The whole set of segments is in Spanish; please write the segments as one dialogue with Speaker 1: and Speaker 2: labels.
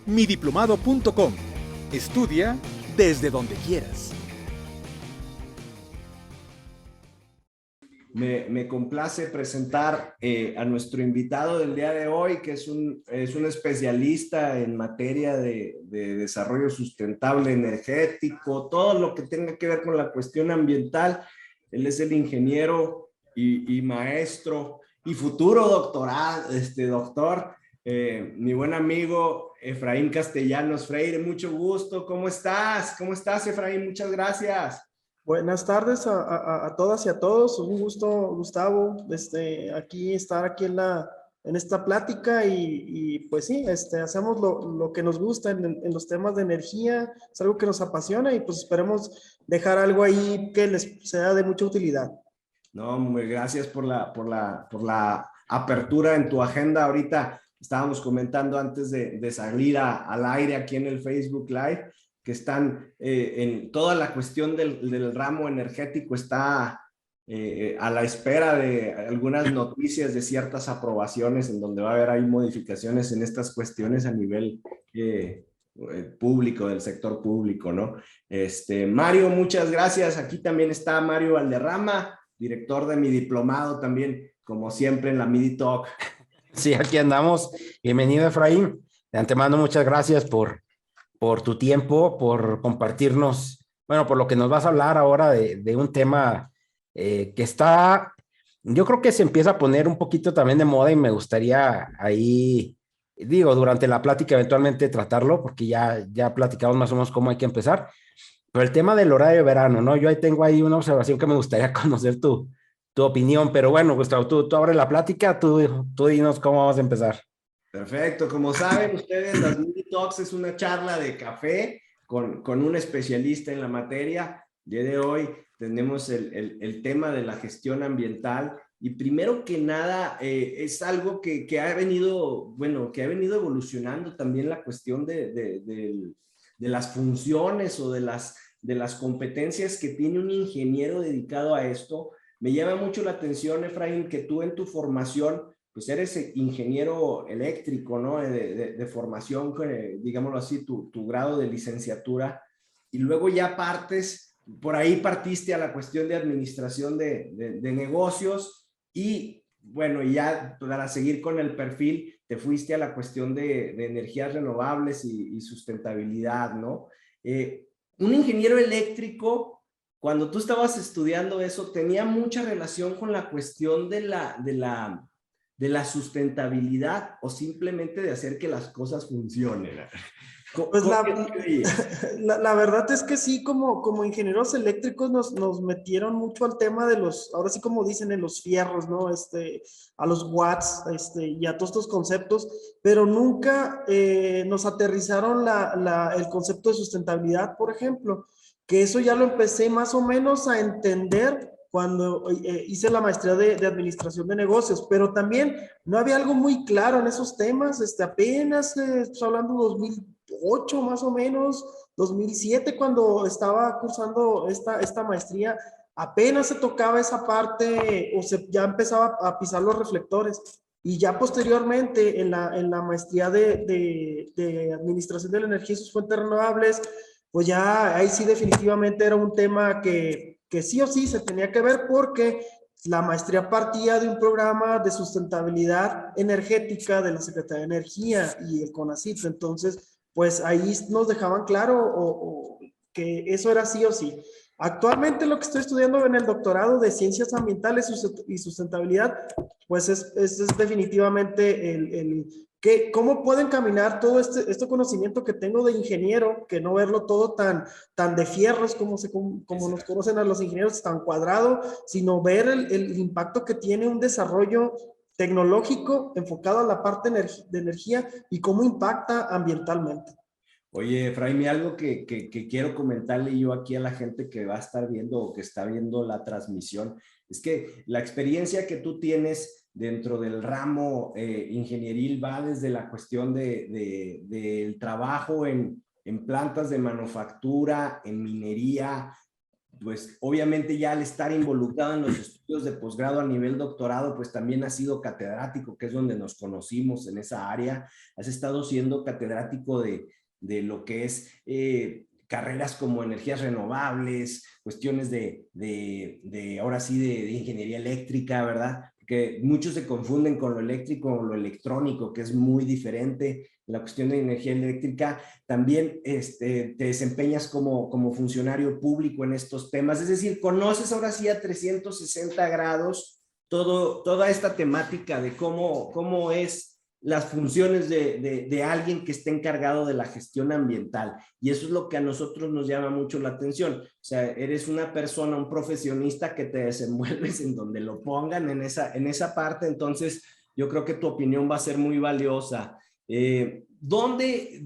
Speaker 1: midiplomado.com. Estudia desde donde quieras.
Speaker 2: Me complace presentar a nuestro invitado del día de hoy, que es un especialista en materia de desarrollo sustentable energético, todo lo que tenga que ver con la cuestión ambiental. Él es el ingeniero y maestro y futuro doctor, mi buen amigo Efraín Castellanos Freire. Mucho gusto. ¿Cómo estás? ¿Cómo estás, Efraín? Muchas gracias.
Speaker 3: Buenas tardes a todas y a todos. Un gusto, Gustavo, estar aquí en esta plática y pues sí, hacemos lo que nos gusta en los temas de energía. Es algo que nos apasiona y pues esperemos dejar algo ahí que les sea de mucha utilidad.
Speaker 2: No, muy gracias por la apertura en tu agenda. Ahorita estábamos comentando antes de salir al aire aquí en el Facebook Live, que están en toda la cuestión del ramo energético, está a la espera de algunas noticias de ciertas aprobaciones en donde va a haber ahí modificaciones en estas cuestiones a nivel público, del sector público, ¿no? Mario, muchas gracias. Aquí también está Mario Valderrama, director de mi diplomado también, como siempre en la Midi Talk.
Speaker 4: Sí, aquí andamos. Bienvenido, Efraín. De antemano, muchas gracias por tu tiempo, por compartirnos, bueno, por lo que nos vas a hablar ahora de un tema que está, yo creo que se empieza a poner un poquito también de moda y me gustaría ahí, digo, durante la plática eventualmente tratarlo, porque ya platicamos más o menos cómo hay que empezar. Pero el tema del horario de verano, ¿no? Yo ahí tengo ahí una observación que me gustaría conocer tu opinión, pero bueno, Gustavo, tú abres la plática, tú dinos cómo vamos a empezar.
Speaker 2: Perfecto, como saben ustedes, las Midi Talks es una charla de café con un especialista en la materia. El día de hoy tenemos el tema de la gestión ambiental y primero que nada es algo que ha venido, bueno, que ha venido evolucionando también la cuestión de las funciones o de las competencias que tiene un ingeniero dedicado a esto. Me llama mucho la atención, Efraín, que tú en tu formación pues eres ingeniero eléctrico, ¿no? De formación, digámoslo así, tu grado de licenciatura, y luego ya por ahí partiste a la cuestión de administración de negocios, y bueno, ya para seguir con el perfil, te fuiste a la cuestión de energías renovables y sustentabilidad, ¿no? Un ingeniero eléctrico, cuando tú estabas estudiando eso, tenía mucha relación con la cuestión de la sustentabilidad o simplemente de hacer que las cosas funcionen.
Speaker 3: Pues la verdad es que sí, como ingenieros eléctricos nos metieron mucho al tema de ahora sí como dicen, en los fierros, ¿no? A los watts, y a todos estos conceptos, pero nunca nos aterrizaron el concepto de sustentabilidad, por ejemplo, que eso ya lo empecé más o menos a entender cuando hice la maestría de administración de negocios, pero también no había algo muy claro en esos temas, apenas, estoy hablando de 2008 más o menos, 2007 cuando estaba cursando esta maestría, apenas se tocaba esa parte o ya empezaba a pisar los reflectores. Y ya posteriormente en la maestría de administración de la energía y sus fuentes renovables, pues ya ahí sí definitivamente era un tema que sí o sí se tenía que ver porque la maestría partía de un programa de sustentabilidad energética de la Secretaría de Energía y el CONACYT. Entonces, pues ahí nos dejaban claro que eso era sí o sí. Actualmente lo que estoy estudiando en el doctorado de Ciencias Ambientales y Sustentabilidad, pues es definitivamente cómo puedo encaminar todo este conocimiento que tengo de ingeniero, que no verlo todo tan de fierros como nos conocen a los ingenieros, tan cuadrado, sino ver el impacto que tiene un desarrollo tecnológico enfocado a la parte de energía y cómo impacta ambientalmente.
Speaker 2: Oye, Efraín, algo que quiero comentarle yo aquí a la gente que va a estar viendo o que está viendo la transmisión, es que la experiencia que tú tienes dentro del ramo ingenieril va desde la cuestión del trabajo en plantas de manufactura, en minería, pues obviamente ya al estar involucrado en los estudios de posgrado a nivel doctorado, pues también has sido catedrático, que es donde nos conocimos en esa área. Has estado siendo catedrático de lo que es carreras como energías renovables, cuestiones ahora sí, de ingeniería eléctrica, ¿verdad? Que muchos se confunden con lo eléctrico o lo electrónico, que es muy diferente. La cuestión de energía eléctrica, también te desempeñas como funcionario público en estos temas, es decir, conoces ahora sí a 360 grados toda esta temática de cómo es las funciones de alguien que esté encargado de la gestión ambiental, y eso es lo que a nosotros nos llama mucho la atención. O sea, eres una persona, un profesionista que te desenvuelves en donde lo pongan en esa parte. Entonces yo creo que tu opinión va a ser muy valiosa. ¿Dónde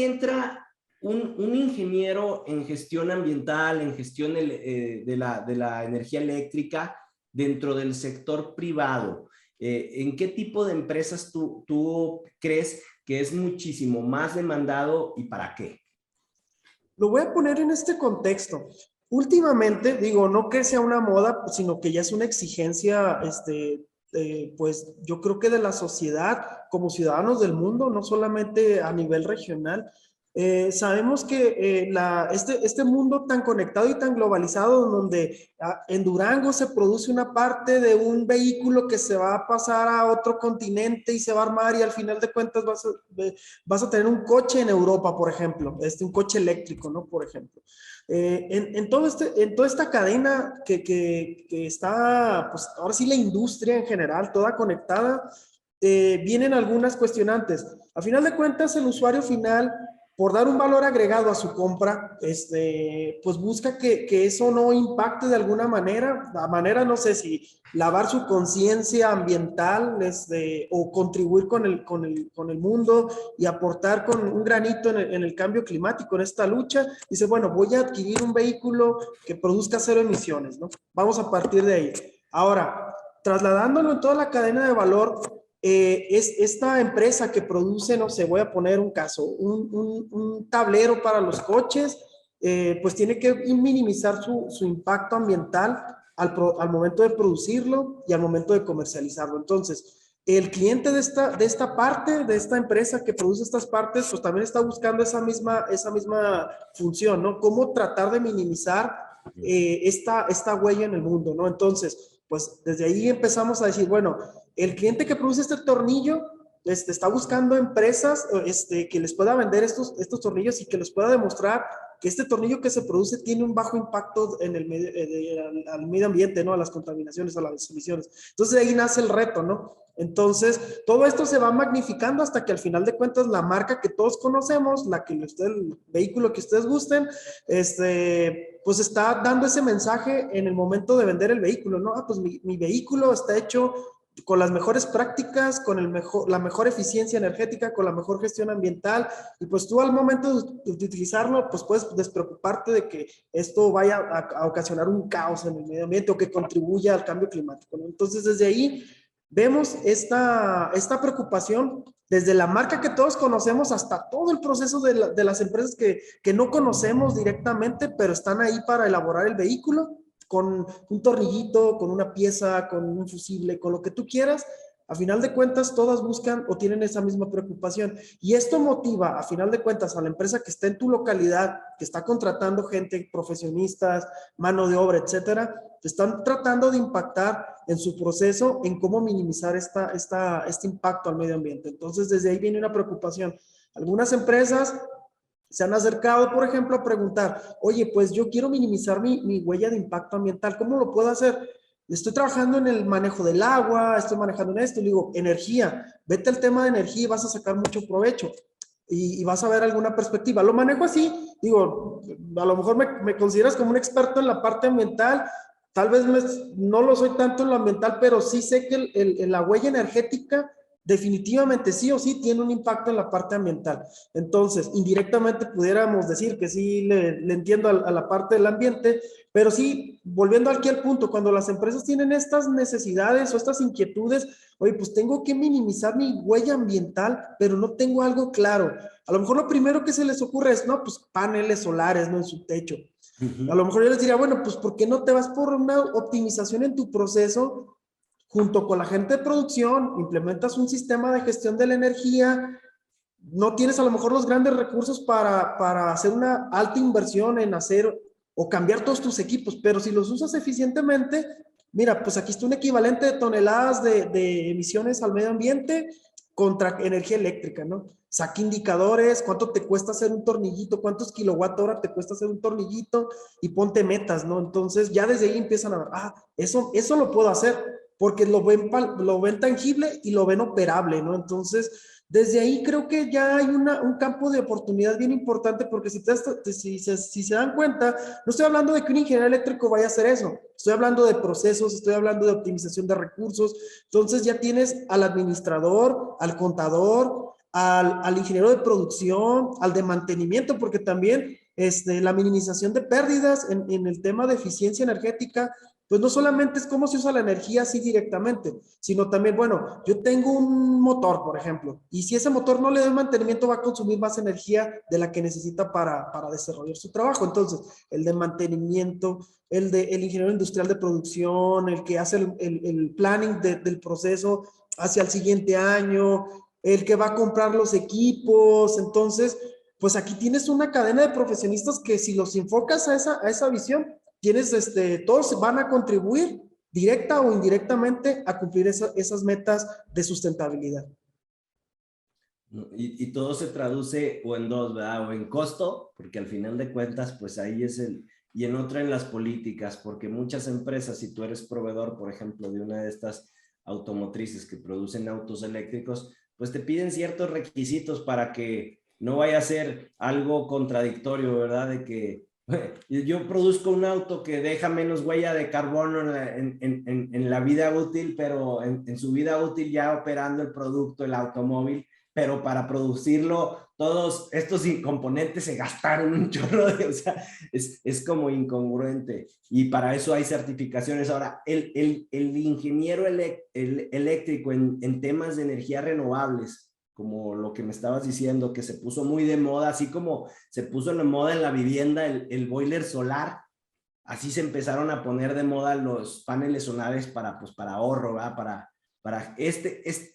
Speaker 2: entra un ingeniero en gestión ambiental, en gestión de la energía eléctrica dentro del sector privado? ¿En qué tipo de empresas tú crees que es muchísimo más demandado y para qué?
Speaker 3: Lo voy a poner en este contexto. Últimamente, digo, no que sea una moda, sino que ya es una exigencia, pues yo creo que de la sociedad, como ciudadanos del mundo, no solamente a nivel regional. Sabemos que este mundo tan conectado y tan globalizado, donde en Durango se produce una parte de un vehículo que se va a pasar a otro continente y se va a armar, y al final de cuentas vas a tener un coche en Europa, por ejemplo, un coche eléctrico, ¿no? Por ejemplo. En toda esta cadena que está, pues ahora sí la industria en general, toda conectada, vienen algunas cuestionantes. A final de cuentas, el usuario final, por dar un valor agregado a su compra, pues busca que eso no impacte de alguna manera. La manera, no sé si lavar su conciencia ambiental, o contribuir con el mundo y aportar con un granito en el cambio climático, en esta lucha. Dice, bueno, voy a adquirir un vehículo que produzca 0 emisiones, ¿no? Vamos a partir de ahí. Ahora, trasladándolo en toda la cadena de valor, es esta empresa que produce, no sé, voy a poner un caso, un tablero para los coches, pues tiene que minimizar su impacto ambiental al momento de producirlo y al momento de comercializarlo. Entonces, el cliente de esta parte, de esta empresa que produce estas partes, pues también está buscando esa misma función, ¿no? Cómo tratar de minimizar esta huella en el mundo, ¿no? Entonces, pues desde ahí empezamos a decir, bueno, el cliente que produce este tornillo está buscando empresas que les pueda vender estos tornillos y que les pueda demostrar que este tornillo que se produce tiene un bajo impacto en al medio ambiente, ¿no? A las contaminaciones, a las emisiones. Entonces de ahí nace el reto, ¿no? Entonces todo esto se va magnificando hasta que al final de cuentas la marca que todos conocemos, el vehículo que ustedes gusten, pues está dando ese mensaje en el momento de vender el vehículo, ¿no? Pues mi vehículo está hecho con las mejores prácticas, con la mejor eficiencia energética, con la mejor gestión ambiental, y pues tú al momento de utilizarlo, pues puedes despreocuparte de que esto vaya a ocasionar un caos en el medio ambiente o que contribuya al cambio climático, ¿no? Entonces desde ahí vemos esta preocupación desde la marca que todos conocemos hasta todo el proceso de las empresas que no conocemos directamente, pero están ahí para elaborar el vehículo, con un tornillito, con una pieza, con un fusible, con lo que tú quieras. A final de cuentas, todas buscan o tienen esa misma preocupación. Y esto motiva, a final de cuentas, a la empresa que está en tu localidad, que está contratando gente, profesionistas, mano de obra, etcétera, están tratando de impactar en su proceso en cómo minimizar este impacto al medio ambiente. Entonces, desde ahí viene una preocupación. Algunas empresas se han acercado, por ejemplo, a preguntar, oye, pues yo quiero minimizar mi huella de impacto ambiental, ¿cómo lo puedo hacer? Estoy trabajando en el manejo del agua, estoy manejando en esto, y le digo, energía, vete al tema de energía y vas a sacar mucho provecho y vas a ver alguna perspectiva. Lo manejo así, digo, a lo mejor me consideras como un experto en la parte ambiental, tal vez no lo soy tanto en lo ambiental, pero sí sé que la huella energética definitivamente sí o sí tiene un impacto en la parte ambiental. Entonces, indirectamente pudiéramos decir que sí le entiendo a la parte del ambiente, pero sí, volviendo aquí al punto, cuando las empresas tienen estas necesidades o estas inquietudes, oye, pues tengo que minimizar mi huella ambiental, pero no tengo algo claro. A lo mejor lo primero que se les ocurre es, no, pues paneles solares, ¿no? En su techo. A lo mejor yo les diría, bueno, pues ¿por qué no te vas por una optimización en tu proceso junto con la gente de producción? Implementas un sistema de gestión de la energía. No tienes a lo mejor los grandes recursos para hacer una alta inversión en hacer o cambiar todos tus equipos, pero si los usas eficientemente, mira, pues aquí está un equivalente de toneladas de emisiones al medio ambiente contra energía eléctrica, ¿no? Saca indicadores, cuánto te cuesta hacer un tornillito, cuántos kilowatt hora te cuesta hacer un tornillito y ponte metas, ¿no? Entonces ya desde ahí empiezan a ver, eso lo puedo hacer porque lo ven tangible y lo ven operable, ¿no? Entonces, desde ahí creo que ya hay un campo de oportunidad bien importante porque si se dan cuenta, no estoy hablando de que un ingeniero eléctrico vaya a hacer eso, estoy hablando de procesos, estoy hablando de optimización de recursos, entonces ya tienes al administrador, al contador, al ingeniero de producción, al de mantenimiento, porque también la minimización de pérdidas en el tema de eficiencia energética, pues no solamente es cómo se usa la energía así directamente, sino también, bueno, yo tengo un motor, por ejemplo, y si ese motor no le doy mantenimiento va a consumir más energía de la que necesita para desarrollar su trabajo. Entonces, el de mantenimiento, el ingeniero industrial de producción, el que hace el planning del proceso hacia el siguiente año, el que va a comprar los equipos. Entonces, pues aquí tienes una cadena de profesionistas que si los enfocas a esa visión, tienes, todos van a contribuir directa o indirectamente a cumplir esas metas de sustentabilidad.
Speaker 2: Y todo se traduce o en dos, ¿verdad? O en costo, porque al final de cuentas, pues ahí es y en otra en las políticas, porque muchas empresas, si tú eres proveedor, por ejemplo, de una de estas automotrices que producen autos eléctricos, pues te piden ciertos requisitos para que no vaya a ser algo contradictorio, ¿verdad? De que yo produzco un auto que deja menos huella de carbono en la vida útil, pero en su vida útil ya operando el producto, el automóvil, pero para producirlo, todos estos componentes se gastaron un chorro o sea, es como incongruente. Y para eso hay certificaciones. Ahora, el ingeniero eléctrico en temas de energías renovables, como lo que me estabas diciendo, que se puso muy de moda, así como se puso de moda en la vivienda el boiler solar, así se empezaron a poner de moda los paneles solares para ahorro, ¿verdad?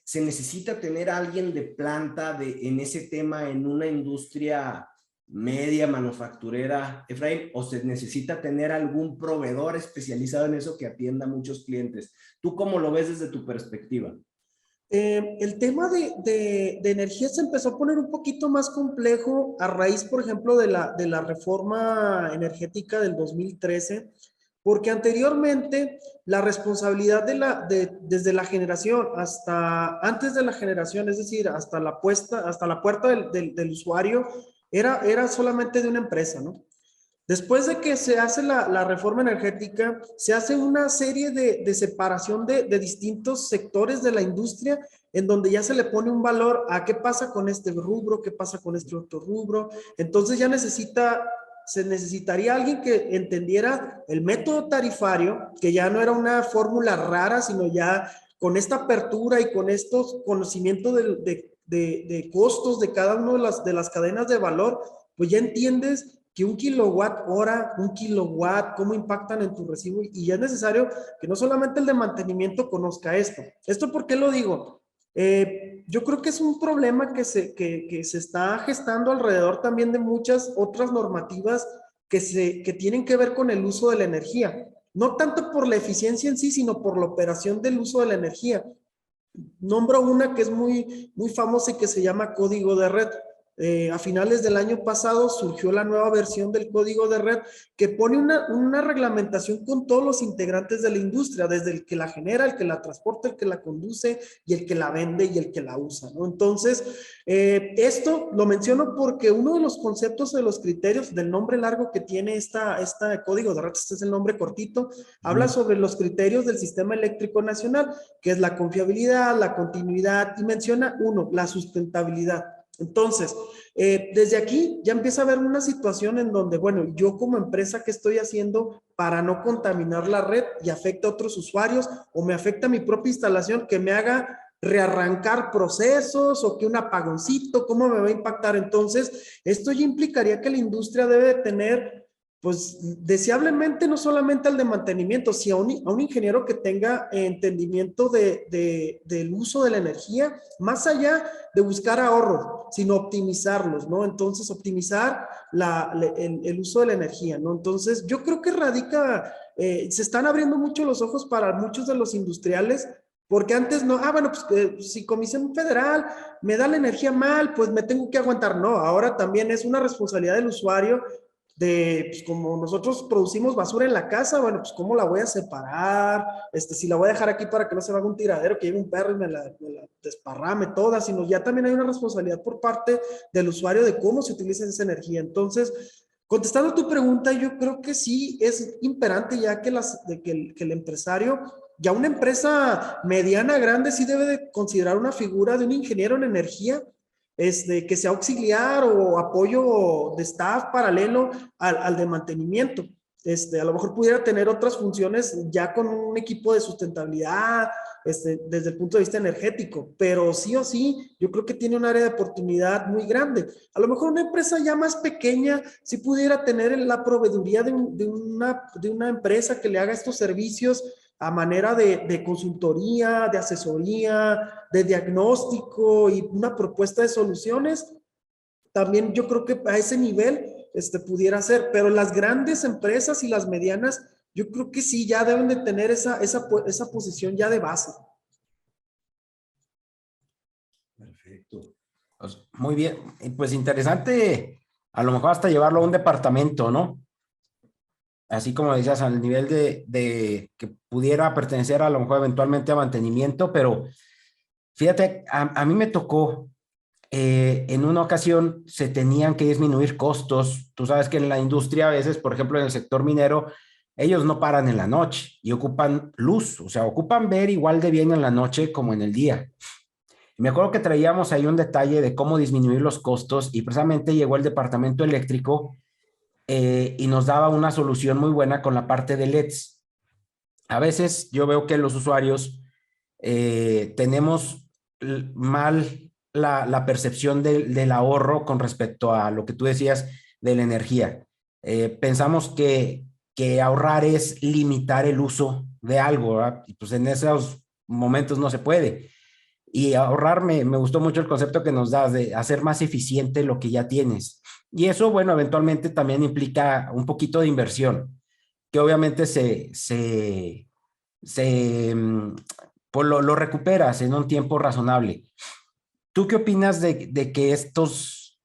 Speaker 2: Se necesita tener a alguien de planta en ese tema en una industria media manufacturera, Efraín, o se necesita tener algún proveedor especializado en eso que atienda a muchos clientes. ¿Tú cómo lo ves desde tu perspectiva?
Speaker 3: El tema de energía se empezó a poner un poquito más complejo a raíz, por ejemplo, de la reforma energética del 2013, porque anteriormente la responsabilidad desde la generación hasta antes de la generación, es decir, hasta la puerta del usuario, era solamente de una empresa, ¿no? Después de que se hace la reforma energética, se hace una serie de separación de distintos sectores de la industria en donde ya se le pone un valor a qué pasa con este rubro, qué pasa con este otro rubro. Entonces ya se necesitaría alguien que entendiera el método tarifario, que ya no era una fórmula rara, sino ya con esta apertura y con estos conocimientos de costos de cada una de las cadenas de valor, pues ya entiendes que un kilowatt hora, un kilowatt, cómo impactan en tu recibo, y ya es necesario que no solamente el de mantenimiento conozca esto. ¿Esto por qué lo digo? Yo creo que es un problema que se está gestando alrededor también de muchas otras normativas que tienen que ver con el uso de la energía. No tanto por la eficiencia en sí, sino por la operación del uso de la energía. Nombro una que es muy, muy famosa y que se llama código de red. A finales del año pasado surgió la nueva versión del código de red que pone una reglamentación con todos los integrantes de la industria, desde el que la genera, el que la transporta, el que la conduce y el que la vende y el que la usa, ¿no? Entonces, esto lo menciono porque uno de los conceptos de los criterios del nombre largo que tiene este código de red, este es el nombre cortito, habla sobre los criterios del sistema eléctrico nacional, que es la confiabilidad, la continuidad y menciona la sustentabilidad. Entonces, desde aquí ya empieza a haber una situación en donde, bueno, yo como empresa, ¿qué estoy haciendo para no contaminar la red y afecta a otros usuarios o me afecta a mi propia instalación que me haga rearrancar procesos o que un apagoncito, cómo me va a impactar? Entonces, esto ya implicaría que la industria debe tener pues deseablemente no solamente al de mantenimiento, sino a un ingeniero que tenga entendimiento del uso de la energía, más allá de buscar ahorros, sino optimizarlos, ¿no? Entonces, optimizar el uso de la energía, ¿no? Entonces, yo creo que radica, se están abriendo mucho los ojos para muchos de los industriales, porque antes no, bueno, pues si Comisión Federal me da la energía mal, pues me tengo que aguantar. No, ahora también es una responsabilidad del usuario pues como nosotros producimos basura en la casa, bueno, pues cómo la voy a separar, si la voy a dejar aquí para que no se me haga un tiradero, que llegue un perro y me la desparrame toda, sino ya también hay una responsabilidad por parte del usuario de cómo se utiliza esa energía. Entonces, contestando tu pregunta, yo creo que sí es imperante ya que el empresario, ya una empresa mediana, grande, sí debe de considerar una figura de un ingeniero en energía, que sea auxiliar o apoyo de staff paralelo al de mantenimiento. A lo mejor pudiera tener otras funciones ya con un equipo de sustentabilidad, desde el punto de vista energético, pero sí o sí, yo creo que tiene un área de oportunidad muy grande. A lo mejor una empresa ya más pequeña sí pudiera tener la proveeduría de una empresa que le haga estos servicios a manera de consultoría, de asesoría, de diagnóstico y una propuesta de soluciones. También yo creo que a ese nivel pudiera ser, pero las grandes empresas y las medianas, yo creo que sí, ya deben de tener esa posición ya de base.
Speaker 2: Perfecto.
Speaker 4: Pues, muy bien, pues interesante, a lo mejor hasta llevarlo a un departamento, ¿no? Así como decías, al nivel de que pudiera pertenecer a lo mejor eventualmente a mantenimiento, pero fíjate, a mí me tocó, en una ocasión se tenían que disminuir costos. Tú sabes que en la industria a veces, por ejemplo, en el sector minero, ellos no paran en la noche y ocupan luz, o sea, ocupan ver igual de bien en la noche como en el día. Y me acuerdo que traíamos ahí un detalle de cómo disminuir los costos y precisamente llegó el departamento eléctrico y nos daba una solución muy buena con la parte de LEDs. A veces yo veo que los usuarios tenemos mal la percepción del ahorro con respecto a lo que tú decías de la energía. Pensamos que ahorrar es limitar el uso de algo, ¿verdad? Y pues en esos momentos no se puede. Y ahorrar, me gustó mucho el concepto que nos das de hacer más eficiente lo que ya tienes. Y eso, bueno, eventualmente también implica un poquito de inversión, que obviamente pues lo recuperas en un tiempo razonable. ¿Tú qué opinas de que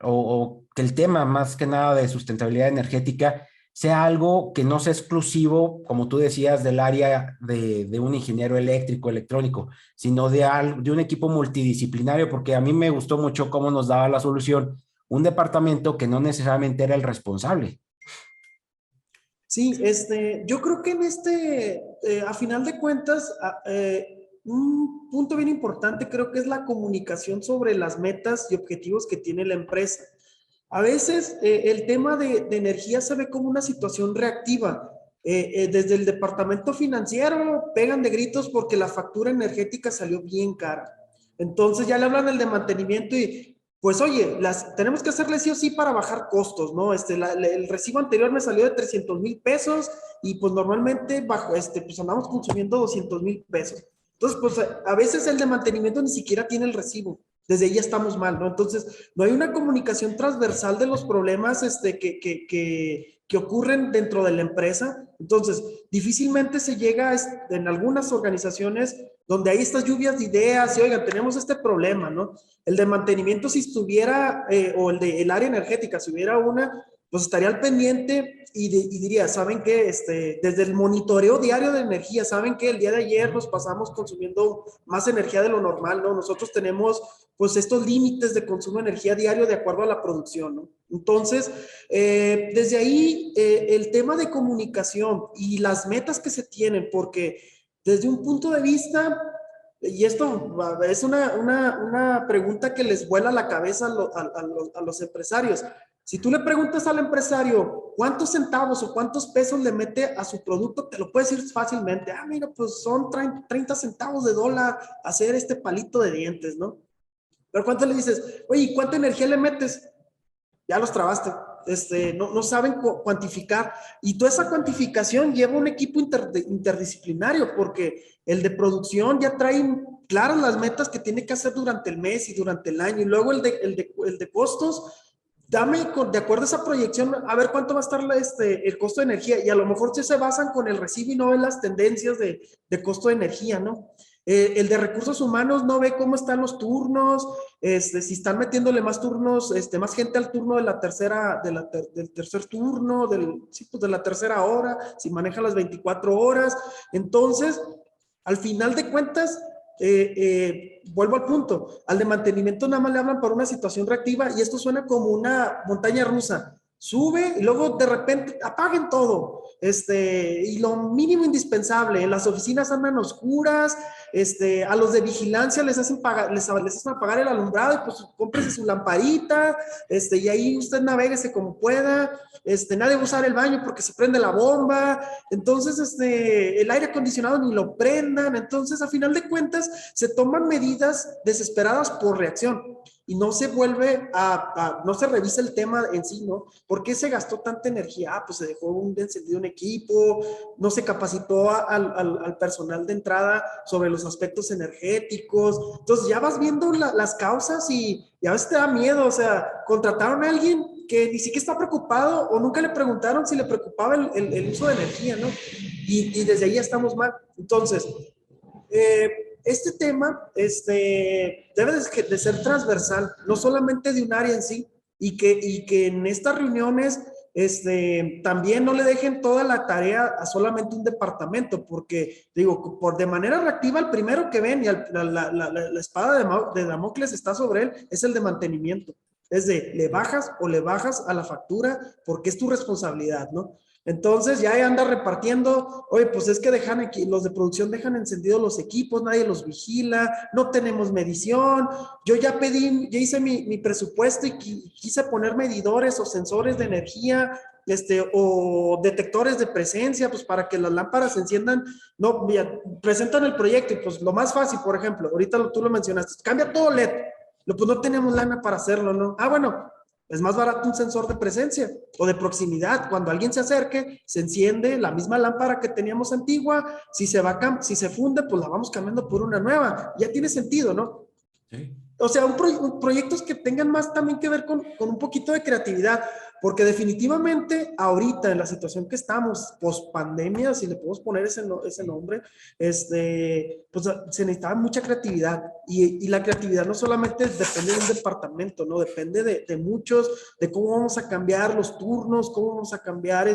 Speaker 4: o que el tema más que nada de sustentabilidad energética sea algo que no sea exclusivo, como tú decías, del área de un ingeniero eléctrico, electrónico, sino de un equipo multidisciplinario? Porque a mí me gustó mucho cómo nos daba la solución un departamento que no necesariamente era el responsable.
Speaker 3: Sí, yo creo que a final de cuentas, un punto bien importante creo que es la comunicación sobre las metas y objetivos que tiene la empresa. A veces el tema de energía se ve como una situación reactiva. Desde el departamento financiero pegan de gritos porque la factura energética salió bien cara. Entonces ya le hablan el de mantenimiento y pues oye, tenemos que hacerle sí o sí para bajar costos, ¿no? El recibo anterior me salió de 300,000 pesos y pues normalmente pues andamos consumiendo 200,000 pesos. Entonces, pues a veces el de mantenimiento ni siquiera tiene el recibo. Desde ahí ya estamos mal, ¿no? Entonces, no hay una comunicación transversal de los problemas que ocurren dentro de la empresa. Entonces, difícilmente se llega en algunas organizaciones donde hay estas lluvias de ideas y, oigan, tenemos este problema, ¿no? El de mantenimiento, si estuviera, o el área energética, si hubiera una, pues estaría al pendiente y diría, ¿saben qué? Desde el monitoreo diario de energía, ¿saben qué? El día de ayer nos pasamos consumiendo más energía de lo normal, ¿no? Nosotros tenemos, pues, estos límites de consumo de energía diario de acuerdo a la producción, ¿no? Entonces, desde ahí, el tema de comunicación y las metas que se tienen, porque desde un punto de vista, y esto es una pregunta que les vuela la cabeza a los empresarios. Si tú le preguntas al empresario cuántos centavos o cuántos pesos le mete a su producto, te lo puede decir fácilmente. Ah, mira, pues son 30 centavos de dólar hacer este palito de dientes, ¿no? Pero ¿cuánto le dices? Oye, ¿cuánta energía le metes? Ya los trabaste. no saben cuantificar. Y toda esa cuantificación lleva un equipo interdisciplinario, porque el de producción ya trae claras las metas que tiene que hacer durante el mes y durante el año. Y luego el de costos, dame de acuerdo a esa proyección, a ver cuánto va a estar el costo de energía. Y a lo mejor sí se basan con el recibo y no ven las tendencias de costo de energía, ¿no? El de recursos humanos no ve cómo están los turnos, si están metiéndole más turnos, más gente al turno de la tercera, del tercer turno, sí, pues de la tercera hora, si maneja las 24 horas. Entonces, al final de cuentas, vuelvo al punto, al de mantenimiento nada más le hablan para una situación reactiva y esto suena como una montaña rusa. Sube y luego de repente apaguen todo, y lo mínimo indispensable. En las oficinas andan oscuras, a los de vigilancia les hacen apagar el alumbrado y pues cómprese su lamparita, y ahí usted navéguese como pueda, nadie va a usar el baño porque se prende la bomba, entonces, el aire acondicionado ni lo prendan. Entonces, a final de cuentas, se toman medidas desesperadas por reacción y no se vuelve no se revisa el tema en sí, ¿no? ¿Por qué se gastó tanta energía? Pues se dejó encendido un equipo, no se capacitó al personal de entrada sobre los aspectos energéticos. Entonces ya vas viendo las causas y a veces te da miedo. O sea, contrataron a alguien que ni siquiera está preocupado o nunca le preguntaron si le preocupaba el uso de energía, ¿no? Y desde ahí estamos mal. Entonces, este tema debe de ser transversal, no solamente de un área en sí, y que en estas reuniones también no le dejen toda la tarea a solamente un departamento, porque digo, de manera reactiva, el primero que ven y la espada de Damocles está sobre él, es el de mantenimiento. Es de, le bajas o le bajas a la factura porque es tu responsabilidad, ¿no? Entonces ya anda repartiendo, oye, pues es que los de producción dejan encendidos los equipos, nadie los vigila, no tenemos medición. Yo ya hice mi presupuesto y quise poner medidores o sensores de energía, o detectores de presencia, pues para que las lámparas se enciendan. No, presentan el proyecto y pues lo más fácil, por ejemplo, ahorita tú lo mencionaste, cambia todo LED. Pues no tenemos lana para hacerlo, ¿no? Bueno, es más barato un sensor de presencia o de proximidad. Cuando alguien se acerque, se enciende la misma lámpara que teníamos antigua. Si se funde, pues la vamos cambiando por una nueva. Ya tiene sentido, ¿no? Sí. O sea, proyectos que tengan más también que ver con un poquito de creatividad, porque definitivamente ahorita en la situación que estamos, post pandemia, si le podemos poner ese nombre, pues se necesitaba mucha creatividad y la creatividad no solamente depende de un departamento, ¿no? Depende de muchos, de cómo vamos a cambiar los turnos, cómo vamos a cambiar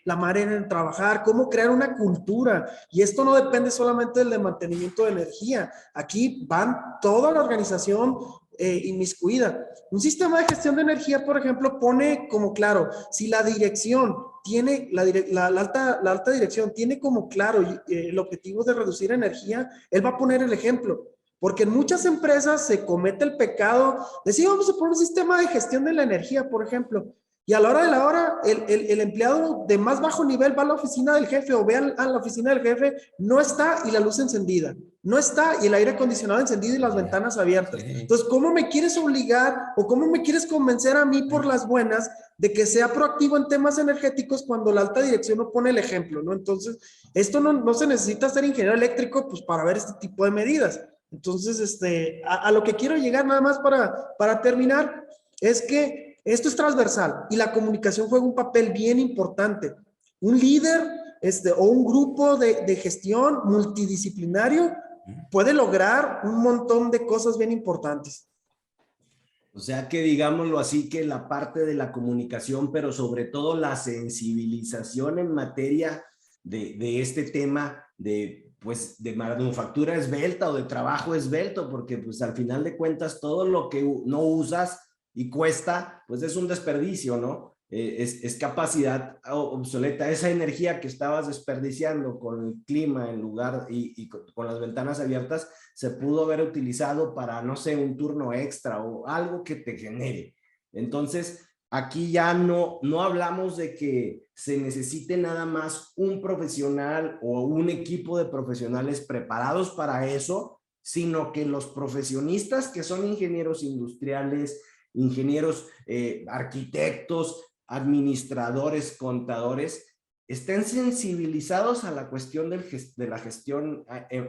Speaker 3: la manera de trabajar, cómo crear una cultura. Y esto no depende solamente del mantenimiento de energía. Aquí van toda la organización inmiscuida. Un sistema de gestión de energía, por ejemplo, pone como claro, si la dirección tiene, la alta dirección tiene como claro el objetivo de reducir energía, él va a poner el ejemplo. Porque en muchas empresas se comete el pecado de decir, vamos a poner un sistema de gestión de la energía, por ejemplo. Y a la hora de la hora, el empleado de más bajo nivel va a la oficina del jefe o ve a la oficina del jefe, no está y la luz encendida. No está y el aire acondicionado encendido y las ventanas abiertas. Entonces, ¿cómo me quieres obligar o cómo me quieres convencer a mí por las buenas de que sea proactivo en temas energéticos cuando la alta dirección no pone el ejemplo, ¿no? Entonces, esto no se necesita ser ingeniero eléctrico pues para ver este tipo de medidas. Entonces, a lo que quiero llegar nada más para terminar es que esto es transversal y la comunicación juega un papel bien importante. Un líder o un grupo de gestión multidisciplinario puede lograr un montón de cosas bien importantes.
Speaker 2: O sea que digámoslo así, que la parte de la comunicación, pero sobre todo la sensibilización en materia de este tema de manufactura esbelta o de trabajo esbelto, porque pues al final de cuentas todo lo que no usas y cuesta, pues es un desperdicio, ¿no? Es capacidad obsoleta. Esa energía que estabas desperdiciando con el clima en lugar y con las ventanas abiertas, se pudo haber utilizado para, no sé, un turno extra o algo que te genere. Entonces, aquí ya no hablamos de que se necesite nada más un profesional o un equipo de profesionales preparados para eso, sino que los profesionistas que son ingenieros industriales, ingenieros, arquitectos, administradores, contadores, estén sensibilizados a la cuestión de la gestión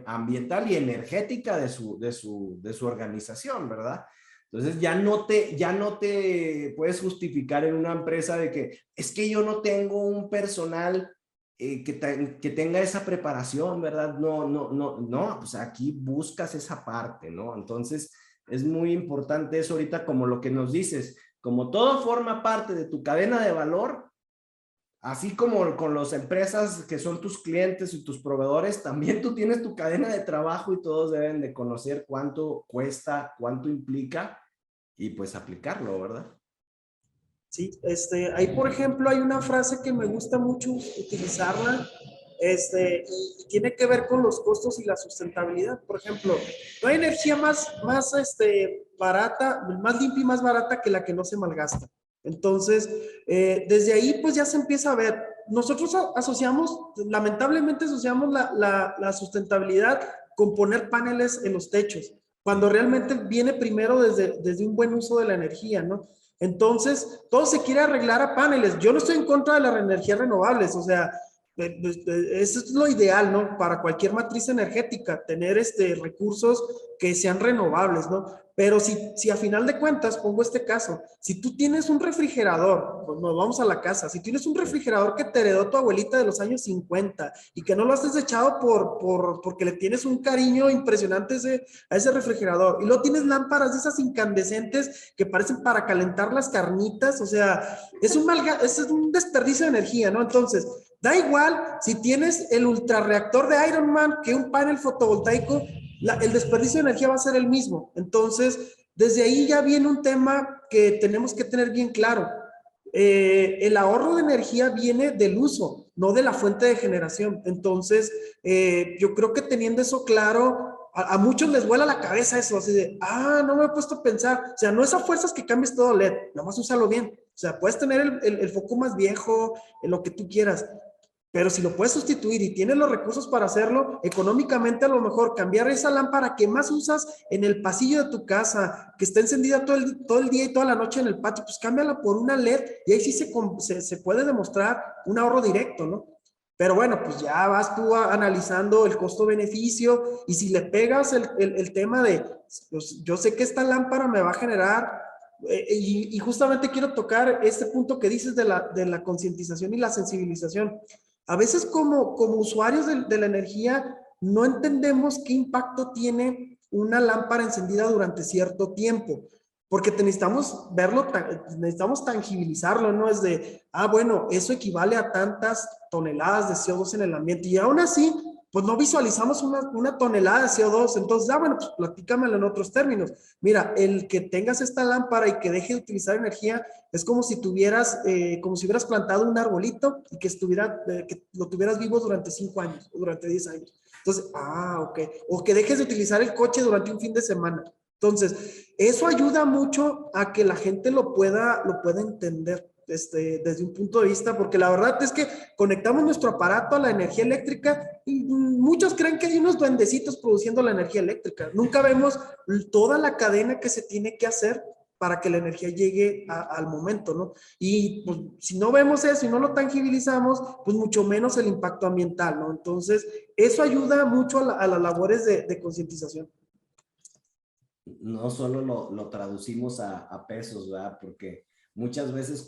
Speaker 2: ambiental y energética de su organización, ¿verdad? Entonces ya no te puedes justificar en una empresa de que es que yo no tengo un personal que tenga esa preparación, ¿verdad? No, pues aquí buscas esa parte, ¿no? Entonces es muy importante eso ahorita, como lo que nos dices, como todo forma parte de tu cadena de valor, así como con las empresas que son tus clientes y tus proveedores, también tú tienes tu cadena de trabajo y todos deben de conocer cuánto cuesta, cuánto implica y pues aplicarlo, ¿verdad?
Speaker 3: Sí, ahí por ejemplo hay una frase que me gusta mucho utilizarla, y tiene que ver con los costos y la sustentabilidad. Por ejemplo, no hay energía más barata, más limpia y más barata que la que no se malgasta. Entonces, desde ahí pues ya se empieza a ver. Nosotros lamentablemente asociamos la sustentabilidad con poner paneles en los techos, cuando realmente viene primero desde un buen uso de la energía, ¿no? Entonces, todo se quiere arreglar a paneles. Yo no estoy en contra de las energías renovables, o sea, eso es lo ideal, ¿no? Para cualquier matriz energética, tener recursos que sean renovables, ¿no? Pero si a final de cuentas, pongo este caso, si tú tienes un refrigerador, pues nos vamos a la casa, si tienes un refrigerador que te heredó tu abuelita de los años 50 y que no lo has desechado porque le tienes un cariño impresionante a ese refrigerador, y luego tienes lámparas de esas incandescentes que parecen para calentar las carnitas, o sea, es un desperdicio de energía, ¿no? Entonces, da igual si tienes el ultrarreactor de Iron Man que un panel fotovoltaico, el desperdicio de energía va a ser el mismo. Entonces, desde ahí ya viene un tema que tenemos que tener bien claro. El ahorro de energía viene del uso, no de la fuente de generación. Entonces, yo creo que teniendo eso claro, a muchos les vuela la cabeza eso, así de, no me he puesto a pensar. O sea, no es a fuerzas que cambies todo LED, nada más úsalo bien. O sea, puedes tener el foco más viejo, lo que tú quieras, pero si lo puedes sustituir y tienes los recursos para hacerlo, económicamente a lo mejor cambiar esa lámpara que más usas en el pasillo de tu casa, que está encendida todo el día y toda la noche en el patio, pues cámbiala por una LED y ahí sí se puede demostrar un ahorro directo, ¿no? Pero bueno, pues ya vas tú analizando el costo-beneficio, y si le pegas el tema de, pues yo sé que esta lámpara me va a generar, y justamente quiero tocar este punto que dices de la concientización y la sensibilización. A veces como usuarios de la energía no entendemos qué impacto tiene una lámpara encendida durante cierto tiempo, porque necesitamos verlo, necesitamos tangibilizarlo, ¿no? Es de, bueno, eso equivale a tantas toneladas de CO2 en el ambiente, y aún así, pues no visualizamos una tonelada de CO2, entonces, bueno, pues platícamelo en otros términos. Mira, el que tengas esta lámpara y que deje de utilizar energía es como si hubieras plantado un arbolito y que lo tuvieras vivo durante 5 años o durante 10 años. Entonces, ok. O que dejes de utilizar el coche durante un fin de semana. Entonces, eso ayuda mucho a que la gente lo pueda entender desde un punto de vista, porque la verdad es que conectamos nuestro aparato a la energía eléctrica y muchos creen que hay unos duendecitos produciendo la energía eléctrica. Nunca vemos toda la cadena que se tiene que hacer para que la energía llegue al momento, ¿no? Y pues, si no vemos eso y no lo tangibilizamos, pues mucho menos el impacto ambiental, ¿no? Entonces, eso ayuda mucho a las labores de concientización.
Speaker 2: No solo lo traducimos a pesos, ¿verdad? Porque muchas veces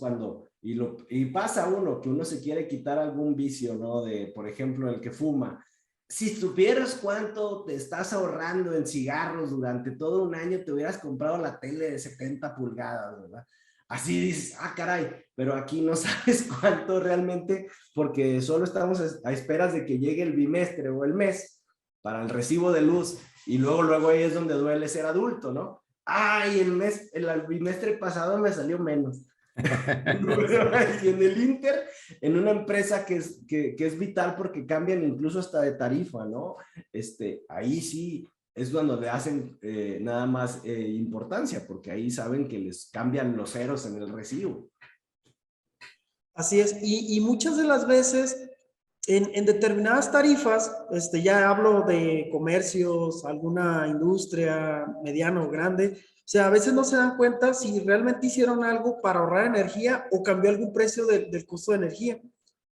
Speaker 2: y pasa que uno se quiere quitar algún vicio, ¿no? Por ejemplo, el que fuma. Si supieras cuánto te estás ahorrando en cigarros durante todo un año, te hubieras comprado la tele de 70 pulgadas, ¿verdad? Así dices, caray, pero aquí no sabes cuánto realmente, porque solo estamos a esperas de que llegue el bimestre o el mes para el recibo de luz, y luego ahí es donde duele ser adulto, ¿no? El bimestre pasado me salió menos. Y en el Inter, en una empresa que es vital porque cambian incluso hasta de tarifa, ¿no? Ahí sí es cuando le hacen nada más importancia, porque ahí saben que les cambian los ceros en el recibo.
Speaker 3: Así es, y muchas de las veces en determinadas tarifas, ya hablo de comercios, alguna industria mediana o grande, sea, a veces no se dan cuenta si realmente hicieron algo para ahorrar energía o cambió algún precio del costo de energía.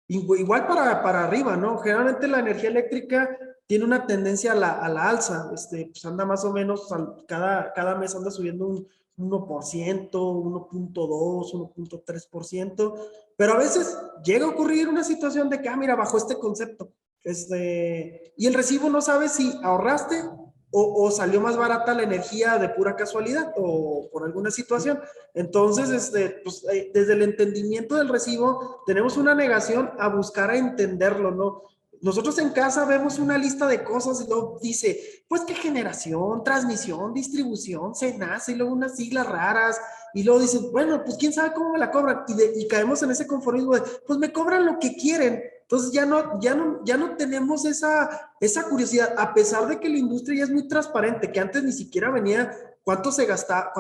Speaker 3: Igual para arriba, ¿no? Generalmente la energía eléctrica tiene una tendencia a la alza, pues anda más o menos, cada mes anda subiendo un 1%, 1.2, 1.3%, pero a veces llega a ocurrir una situación de que, mira, bajo este concepto, y el recibo no sabe si ahorraste o salió más barata la energía de pura casualidad o por alguna situación. Entonces, pues, desde el entendimiento del recibo, tenemos una negación a buscar a entenderlo, ¿no? Nosotros en casa vemos una lista de cosas y luego dice, pues qué generación, transmisión, distribución, se nace y luego unas siglas raras y luego dicen, bueno, pues quién sabe cómo me la cobran y caemos en ese conformismo de, pues me cobran lo que quieren. Entonces ya no tenemos esa curiosidad, a pesar de que la industria ya es muy transparente, que antes ni siquiera venía cuánto se gasta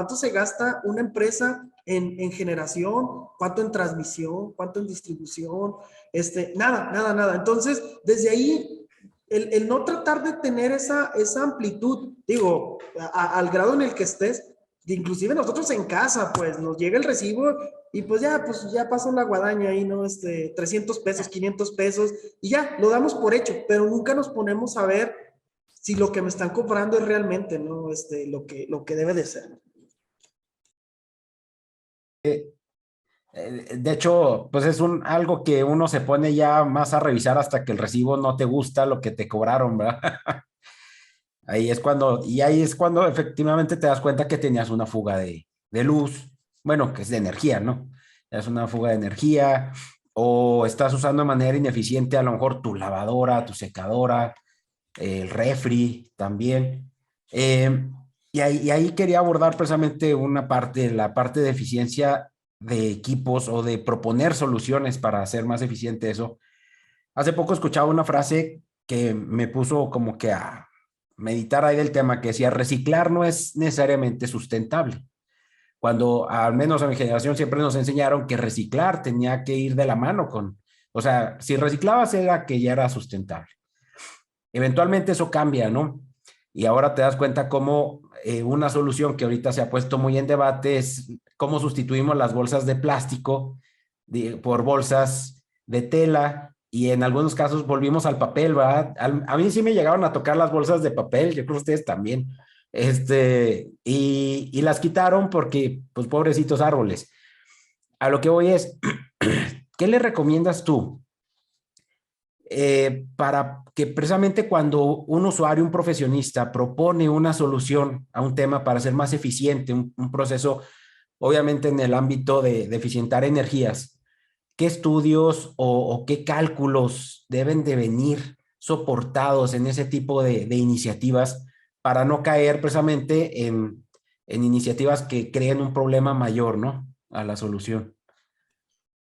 Speaker 3: una empresa en generación, cuánto en transmisión, cuánto en distribución, nada. Entonces, desde ahí, el no tratar de tener esa amplitud, digo, al grado en el que estés, inclusive nosotros en casa, pues nos llega el recibo y pues ya pasó la guadaña ahí, ¿no? 300 pesos, 500 pesos y ya, lo damos por hecho, pero nunca nos ponemos a ver si lo que me están cobrando es realmente, ¿no? Lo que debe de ser.
Speaker 4: De hecho, pues es algo que uno se pone ya más a revisar hasta que el recibo no te gusta lo que te cobraron, ¿verdad? Ahí es cuando efectivamente te das cuenta que tenías una fuga de luz, bueno, que es de energía, ¿no? Es una fuga de energía o estás usando de manera ineficiente a lo mejor tu lavadora, tu secadora, el refri también. Y ahí quería abordar precisamente una parte, la parte de eficiencia de equipos o de proponer soluciones para hacer más eficiente eso. Hace poco escuchaba una frase que me puso como que a meditar ahí del tema, que decía, reciclar no es necesariamente sustentable. Cuando al menos a mi generación siempre nos enseñaron que reciclar tenía que ir de la mano o sea, si reciclabas era que ya era sustentable. Eventualmente eso cambia, ¿no? Y ahora te das cuenta cómo una solución que ahorita se ha puesto muy en debate es cómo sustituimos las bolsas de plástico por bolsas de tela y en algunos casos volvimos al papel, ¿verdad? A mí sí me llegaron a tocar las bolsas de papel, yo creo que ustedes también, y las quitaron porque, pues, pobrecitos árboles. A lo que voy es, ¿qué le recomiendas tú para que precisamente cuando un usuario, un profesionista propone una solución a un tema para ser más eficiente, un proceso, obviamente en el ámbito de eficientar energías, qué estudios o qué cálculos deben de venir soportados en ese tipo de iniciativas para no caer precisamente en iniciativas que creen un problema mayor, ¿no? A la solución.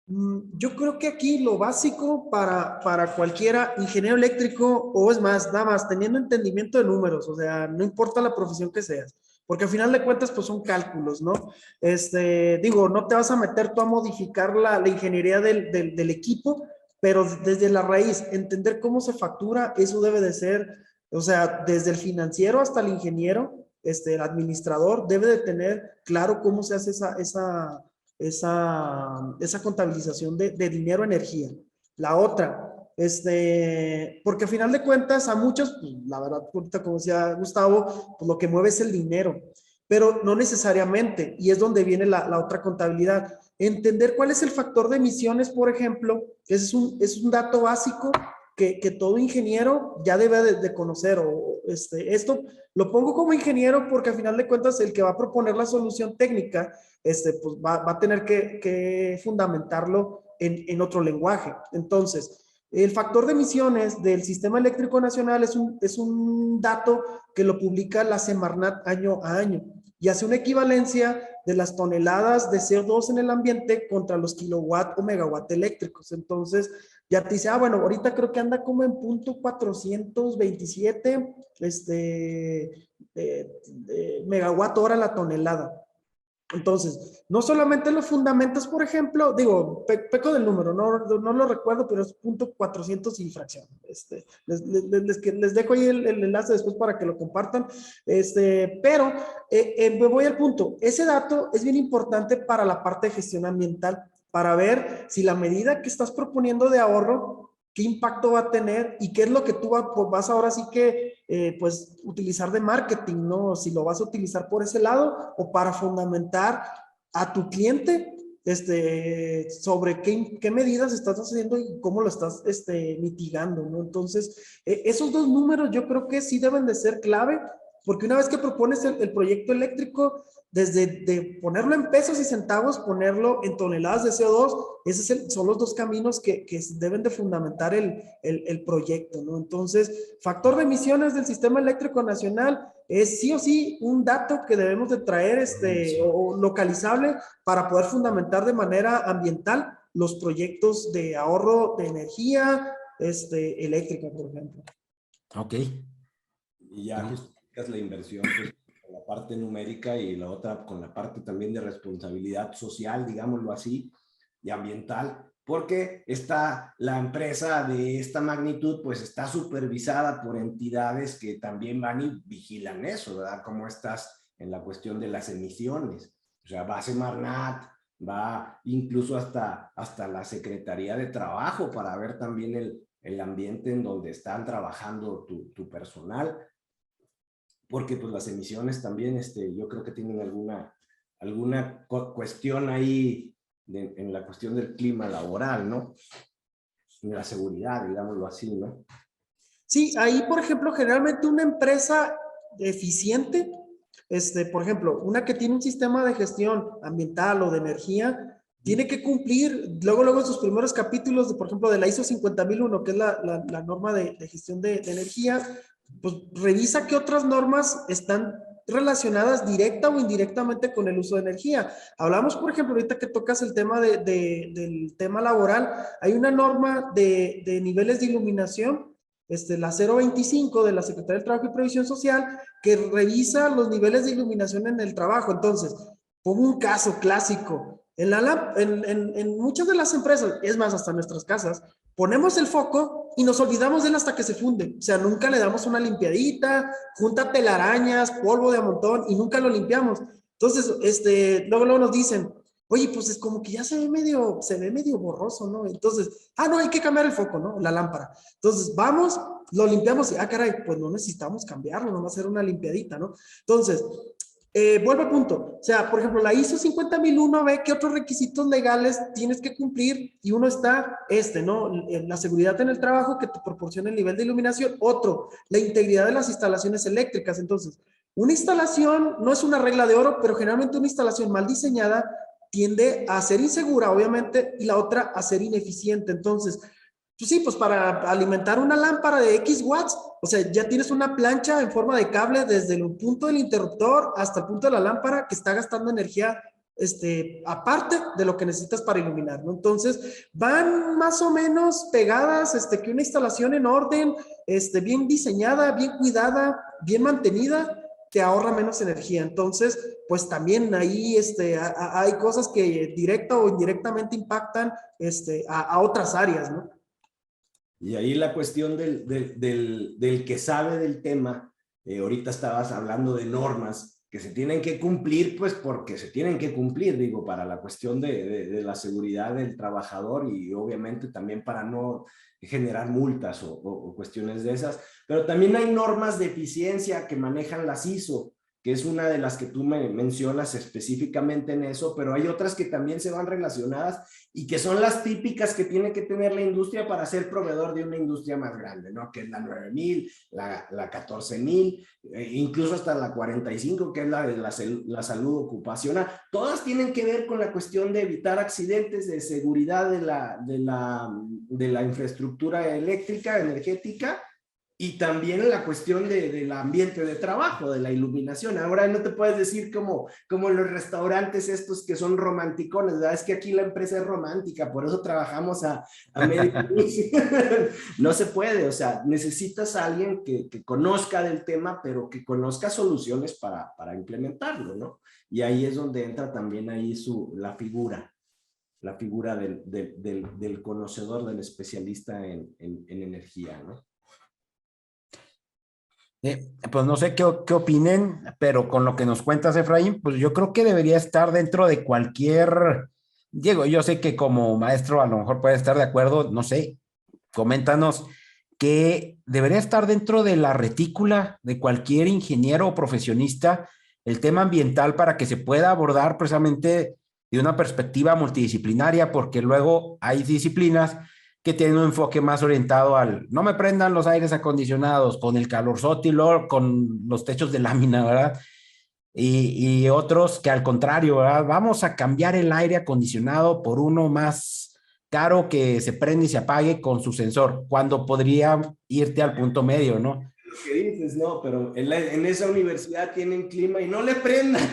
Speaker 3: Yo creo que aquí lo básico para cualquiera, ingeniero eléctrico, o es más, nada más, teniendo entendimiento de números, o sea, no importa la profesión que seas, porque al final de cuentas, pues son cálculos, ¿no? Digo, no te vas a meter tú a modificar la ingeniería del equipo, pero desde la raíz, entender cómo se factura, eso debe de ser, o sea, desde el financiero hasta el ingeniero, el administrador, debe de tener claro cómo se hace esa contabilización de dinero, energía. La otra, porque al final de cuentas a muchos, pues, la verdad, como decía Gustavo, pues lo que mueve es el dinero, pero no necesariamente, y es donde viene la otra contabilidad. Entender cuál es el factor de emisiones, por ejemplo, es un dato básico que todo ingeniero ya debe de conocer. Esto lo pongo como ingeniero porque al final de cuentas el que va a proponer la solución técnica, pues va a tener que fundamentarlo en otro lenguaje. Entonces, el factor de emisiones del Sistema Eléctrico Nacional es un dato que lo publica la Semarnat año a año y hace una equivalencia de las toneladas de CO2 en el ambiente contra los kilowatt o megawatt eléctricos. Entonces, ya te dice, bueno, ahorita creo que anda como en punto 427 megawatt hora la tonelada. Entonces, no solamente los fundamentos, por ejemplo, digo, peco del número, no lo recuerdo, pero es punto 400 y fracción. Les dejo ahí el enlace después para que lo compartan. Pero me voy al punto. Ese dato es bien importante para la parte de gestión ambiental, para ver si la medida que estás proponiendo de ahorro, qué impacto va a tener y qué es lo que tú vas ahora sí que pues utilizar de marketing, ¿no? Si lo vas a utilizar por ese lado o para fundamentar a tu cliente sobre qué medidas estás haciendo y cómo lo estás mitigando, ¿no? Entonces, esos dos números yo creo que sí deben de ser clave, porque una vez que propones el proyecto eléctrico, desde de ponerlo en pesos y centavos, ponerlo en toneladas de CO2, esos son los dos caminos que deben de fundamentar el proyecto, ¿no? Entonces, factor de emisiones del sistema eléctrico nacional es sí o sí un dato que debemos de traer o localizable para poder fundamentar de manera ambiental los proyectos de ahorro de energía eléctrica, por ejemplo.
Speaker 4: Ok.
Speaker 2: Y ya justificas la inversión pues, con la parte numérica y la otra con la parte también de responsabilidad social, digámoslo así, y ambiental, porque la empresa de esta magnitud pues está supervisada por entidades que también van y vigilan eso, ¿verdad? Cómo estás en la cuestión de las emisiones. O sea, va a Semarnat, va incluso hasta la Secretaría de Trabajo para ver también el ambiente en donde están trabajando tu personal, porque pues las emisiones también, yo creo que tienen alguna cuestión ahí en la cuestión del clima laboral, ¿no? De la seguridad, digámoslo así, ¿no?
Speaker 3: Sí, ahí, por ejemplo, generalmente una empresa eficiente, por ejemplo, una que tiene un sistema de gestión ambiental o de energía, tiene que cumplir, luego en sus primeros capítulos, por ejemplo, de la ISO 50001, que es la norma de gestión de energía, pues revisa qué otras normas están relacionadas directa o indirectamente con el uso de energía. Hablamos, por ejemplo, ahorita que tocas el tema del tema laboral, hay una norma de niveles de iluminación, la 025 de la Secretaría del Trabajo y Previsión Social, que revisa los niveles de iluminación en el trabajo. Entonces, pongo un caso clásico. En muchas de las empresas, es más, hasta en nuestras casas, ponemos el foco y nos olvidamos de él hasta que se funde. O sea, nunca le damos una limpiadita, junta telarañas, polvo de a montón y nunca lo limpiamos. Entonces, luego nos dicen, oye, pues es como que ya se ve medio borroso, ¿no? Entonces, no, hay que cambiar el foco, ¿no? La lámpara. Entonces, vamos, lo limpiamos y, caray, pues no necesitamos cambiarlo, no va a ser una limpiadita, ¿no? Entonces, vuelvo al punto. O sea, por ejemplo, la ISO 50001 ve qué otros requisitos legales tienes que cumplir y uno está, ¿no? La seguridad en el trabajo que te proporciona el nivel de iluminación. Otro, la integridad de las instalaciones eléctricas. Entonces, una instalación no es una regla de oro, pero generalmente una instalación mal diseñada tiende a ser insegura, obviamente, y la otra a ser ineficiente. Entonces, pues sí, pues para alimentar una lámpara de X watts, o sea, ya tienes una plancha en forma de cable desde el punto del interruptor hasta el punto de la lámpara que está gastando energía aparte de lo que necesitas para iluminar, ¿no? Entonces, van más o menos pegadas, que una instalación en orden, bien diseñada, bien cuidada, bien mantenida, te ahorra menos energía. Entonces, pues también ahí hay cosas que directa o indirectamente impactan a otras áreas, ¿no?
Speaker 2: Y ahí la cuestión del que sabe del tema, ahorita estabas hablando de normas que se tienen que cumplir, pues porque se tienen que cumplir, digo, para la cuestión de la seguridad del trabajador y obviamente también para no generar multas o cuestiones de esas, pero también hay normas de eficiencia que manejan las ISO, que es una de las que tú me mencionas específicamente en eso, pero hay otras que también se van relacionadas y que son las típicas que tiene que tener la industria para ser proveedor de una industria más grande, ¿no? Que es la 9000, la 14000, incluso hasta la 45, que es la de la salud ocupacional. Todas tienen que ver con la cuestión de evitar accidentes, de seguridad de la infraestructura eléctrica, energética, Y también la cuestión del ambiente de trabajo, de la iluminación. Ahora no te puedes decir como en los restaurantes estos que son romanticones, ¿verdad? Es que aquí la empresa es romántica, por eso trabajamos a media luz. No se puede, o sea, necesitas a alguien que conozca del tema, pero que conozca soluciones para implementarlo, ¿no? Y ahí es donde entra también ahí la figura del conocedor, del especialista en energía, ¿no?
Speaker 4: Pues no sé qué opinen, pero con lo que nos cuentas, Efraín, pues yo creo que debería estar dentro de cualquier... Diego, yo sé que como maestro a lo mejor puede estar de acuerdo, no sé, coméntanos que debería estar dentro de la retícula de cualquier ingeniero o profesionista el tema ambiental para que se pueda abordar precisamente de una perspectiva multidisciplinaria, porque luego hay disciplinas que tienen un enfoque más orientado al no me prendan los aires acondicionados con el calor sótilo, con los techos de lámina, ¿verdad? Y otros que al contrario, ¿verdad? Vamos a cambiar el aire acondicionado por uno más caro que se prende y se apague con su sensor, cuando podría irte al punto medio, ¿no?
Speaker 2: Lo que dices, no, pero en esa universidad tienen clima y no le prendan.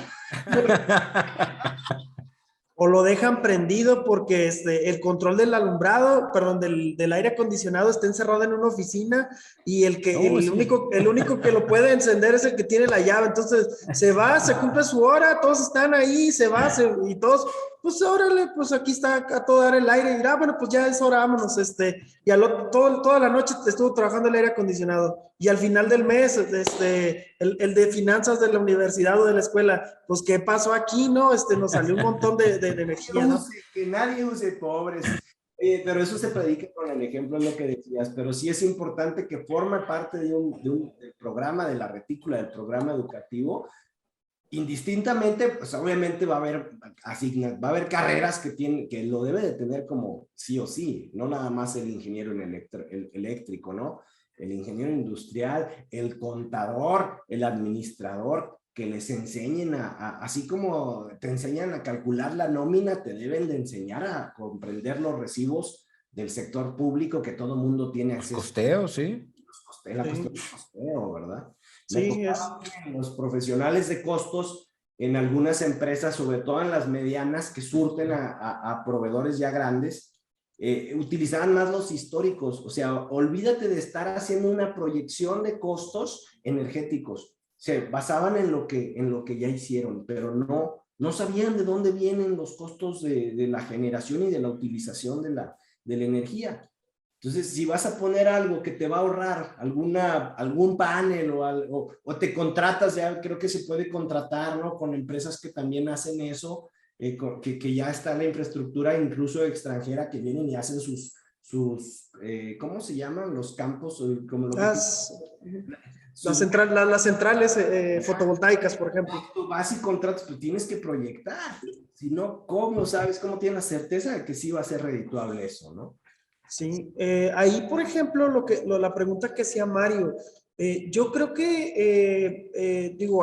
Speaker 3: O lo dejan prendido porque el control del alumbrado, perdón, del aire acondicionado está encerrado en una oficina y el único que lo puede encender es el que tiene la llave. Entonces se va, se cumple su hora, todos están ahí, se va, y todos, pues órale, pues aquí está a todo dar el aire. Y dirá, bueno, pues ya es hora, vámonos. Y toda la noche estuvo trabajando el aire acondicionado. Y al final del mes, el de finanzas de la universidad o de la escuela, pues ¿qué pasó aquí, no? Nos salió un montón de energía, ¿no?
Speaker 2: Que nadie use, pobres. Pero eso se predica con el ejemplo, es lo que decías, pero sí es importante que forme parte del programa, de la retícula, del programa educativo. Indistintamente, pues obviamente va a haber carreras que lo debe de tener como sí o sí, no nada más el ingeniero eléctrico, ¿no? El ingeniero industrial, el contador, el administrador, que les enseñen así como te enseñan a calcular la nómina, te deben de enseñar a comprender los recibos del sector público que todo mundo tiene acceso.
Speaker 4: Los costeos, sí.
Speaker 2: La cuestión del costeo, ¿verdad?
Speaker 3: Sí,
Speaker 2: los profesionales de costos en algunas empresas, sobre todo en las medianas que surten a proveedores ya grandes, utilizaban más los históricos. O sea, olvídate de estar haciendo una proyección de costos energéticos. Se basaban en lo que ya hicieron, pero no sabían de dónde vienen los costos de la generación y de la utilización de la energía. Entonces, si vas a poner algo que te va a ahorrar algún panel o te contratas, ya creo que se puede contratar, ¿no? Con empresas que también hacen eso, que ya está la infraestructura incluso extranjera que vienen y hacen sus ¿cómo se llaman? Los campos, como lo
Speaker 3: las centrales fotovoltaicas, por ejemplo.
Speaker 2: Vas y contratas, pues tienes que proyectar. Si no, ¿cómo sabes? ¿Cómo tienes la certeza de que sí va a ser redituable eso, no?
Speaker 3: Sí, ahí, por ejemplo, la pregunta que hacía Mario, yo creo que,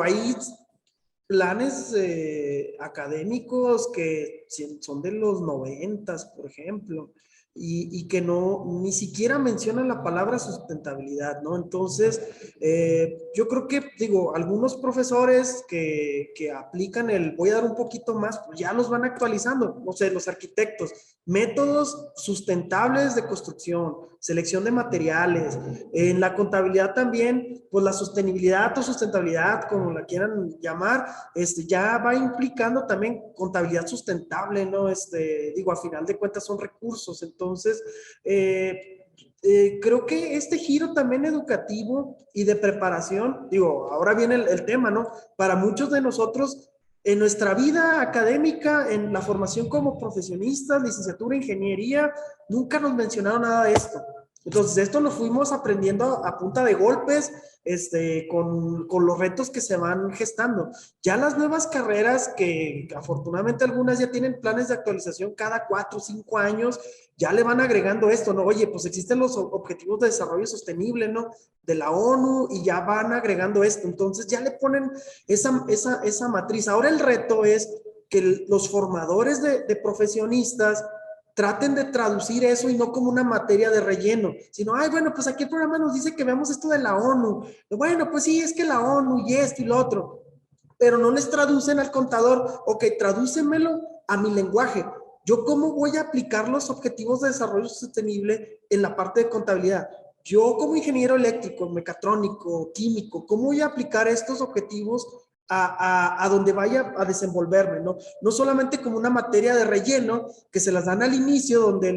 Speaker 3: hay planes académicos que son de los 90s, por ejemplo, y que ni siquiera mencionan la palabra sustentabilidad, ¿no? Entonces, yo creo que, algunos profesores que aplican voy a dar un poquito más, pues ya los van actualizando, no sé, los arquitectos, métodos sustentables de construcción, selección de materiales, en la contabilidad también, pues la sostenibilidad o sustentabilidad, como la quieran llamar, ya va implicando también contabilidad sustentable, ¿no? A final de cuentas son recursos, entonces, creo que este giro también educativo y de preparación, ahora viene el tema, ¿no? Para muchos de nosotros, en nuestra vida académica, en la formación como profesionistas, licenciatura, ingeniería, nunca nos mencionaron nada de esto. Entonces, esto lo fuimos aprendiendo a punta de golpes, con los retos que se van gestando. Ya las nuevas carreras, que afortunadamente algunas ya tienen planes de actualización cada 4 o 5 años, ya le van agregando esto, ¿no? Oye, pues existen los objetivos de desarrollo sostenible, ¿no? De la ONU, y ya van agregando esto. Entonces, ya le ponen esa matriz. Ahora el reto es que los formadores de profesionistas traten de traducir eso y no como una materia de relleno, sino, ay, bueno, pues aquí el programa nos dice que veamos esto de la ONU. Bueno, pues sí, es que la ONU y esto y lo otro, pero no les traducen al contador, ok, tradúcemelo a mi lenguaje. ¿Yo cómo voy a aplicar los objetivos de desarrollo sostenible en la parte de contabilidad? Yo como ingeniero eléctrico, mecatrónico, químico, ¿cómo voy a aplicar estos objetivos a donde vaya a desenvolverme? ¿No? No solamente como una materia de relleno que se las dan al inicio, donde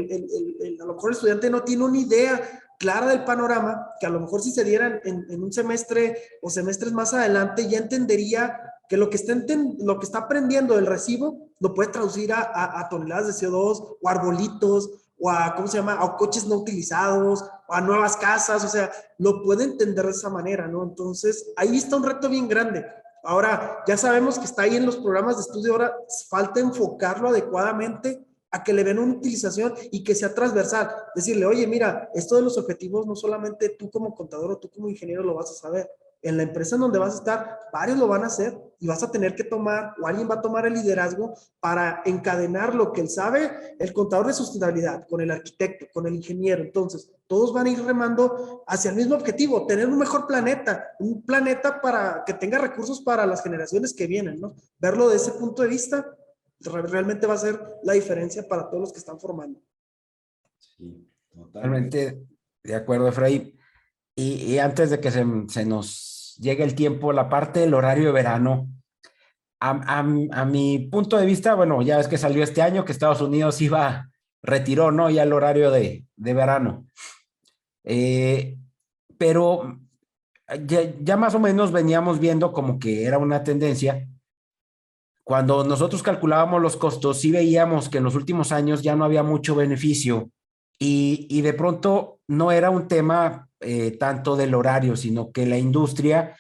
Speaker 3: a lo mejor el estudiante no tiene una idea clara del panorama, que a lo mejor si se dieran en un semestre o semestres más adelante, ya entendería que lo que está aprendiendo del recibo lo puede traducir a toneladas de CO2 o arbolitos o a, ¿cómo se llama?, a coches no utilizados o a nuevas casas, o sea, lo puede entender de esa manera, ¿no? Entonces, ahí está un reto bien grande. Ahora, ya sabemos que está ahí en los programas de estudio, ahora falta enfocarlo adecuadamente a que le den una utilización y que sea transversal. Decirle, oye, mira, esto de los objetivos no solamente tú como contador o tú como ingeniero lo vas a saber. En la empresa en donde vas a estar, varios lo van a hacer y vas a tener que tomar, o alguien va a tomar el liderazgo para encadenar lo que él sabe, el contador de sustentabilidad, con el arquitecto, con el ingeniero. Entonces, todos van a ir remando hacia el mismo objetivo, tener un mejor planeta, un planeta para que tenga recursos para las generaciones que vienen, ¿no? Verlo de ese punto de vista realmente va a ser la diferencia para todos los que están formando.
Speaker 2: Sí, totalmente.
Speaker 4: Totalmente de acuerdo, Efraín. Y antes de que se nos llegue el tiempo, la parte del horario de verano, a mi punto de vista, bueno, ya ves que salió este año que Estados Unidos retiró, ¿no? Ya el horario de verano. Pero ya más o menos veníamos viendo como que era una tendencia. Cuando nosotros calculábamos los costos, sí veíamos que en los últimos años ya no había mucho beneficio y de pronto no era un tema tanto del horario, sino que la industria,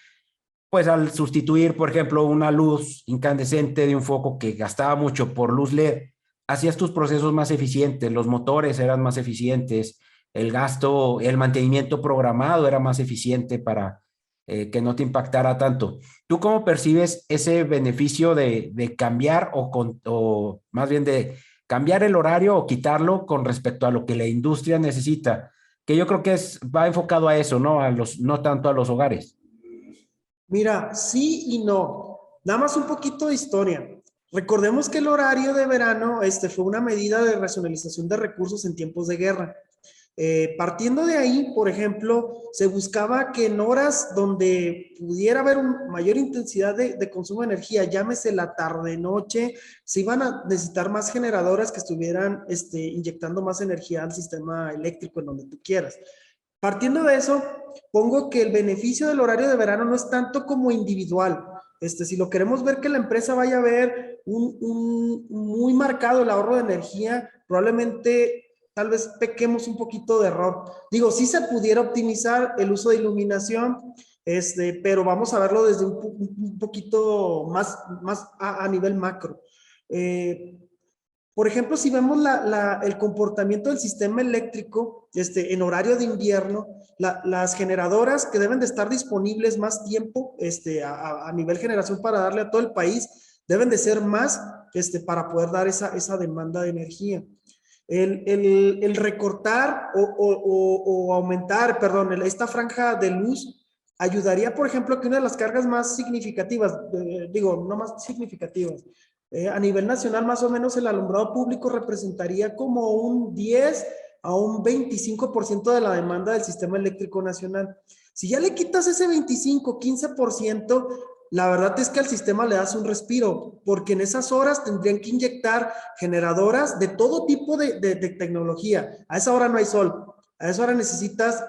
Speaker 4: pues al sustituir, por ejemplo, una luz incandescente de un foco que gastaba mucho por luz LED, hacías tus procesos más eficientes, los motores eran más eficientes, el gasto, el mantenimiento programado era más eficiente para que no te impactara tanto. ¿Tú cómo percibes ese beneficio de cambiar o más bien de cambiar el horario o quitarlo con respecto a lo que la industria necesita? Que yo creo que va enfocado a eso, ¿no? No tanto a los hogares.
Speaker 3: Mira, sí y no. Nada más un poquito de historia. Recordemos que el horario de verano fue una medida de racionalización de recursos en tiempos de guerra. Partiendo de ahí, por ejemplo, se buscaba que en horas donde pudiera haber una mayor intensidad de consumo de energía, llámese la tarde-noche, se iban a necesitar más generadoras que estuvieran inyectando más energía al sistema eléctrico en donde tú quieras. Partiendo de eso, pongo que el beneficio del horario de verano no es tanto como individual. Si lo queremos ver que la empresa vaya a ver muy marcado el ahorro de energía, probablemente tal vez pequemos un poquito de error. Digo, sí se pudiera optimizar el uso de iluminación, pero vamos a verlo desde un poquito más a nivel macro. Por ejemplo, si vemos el comportamiento del sistema eléctrico en horario de invierno, las generadoras que deben de estar disponibles más tiempo a nivel generación para darle a todo el país, deben de ser más para poder dar esa demanda de energía. El recortar o aumentar, perdón, esta franja de luz ayudaría, por ejemplo, que una de las cargas más significativas, no más significativas, a nivel nacional, más o menos el alumbrado público representaría como un 10 a un 25% de la demanda del sistema eléctrico nacional. Si ya le quitas ese 25, 15%, la verdad es que al sistema le das un respiro, porque en esas horas tendrían que inyectar generadoras de todo tipo de tecnología. A esa hora no hay sol. A esa hora necesitas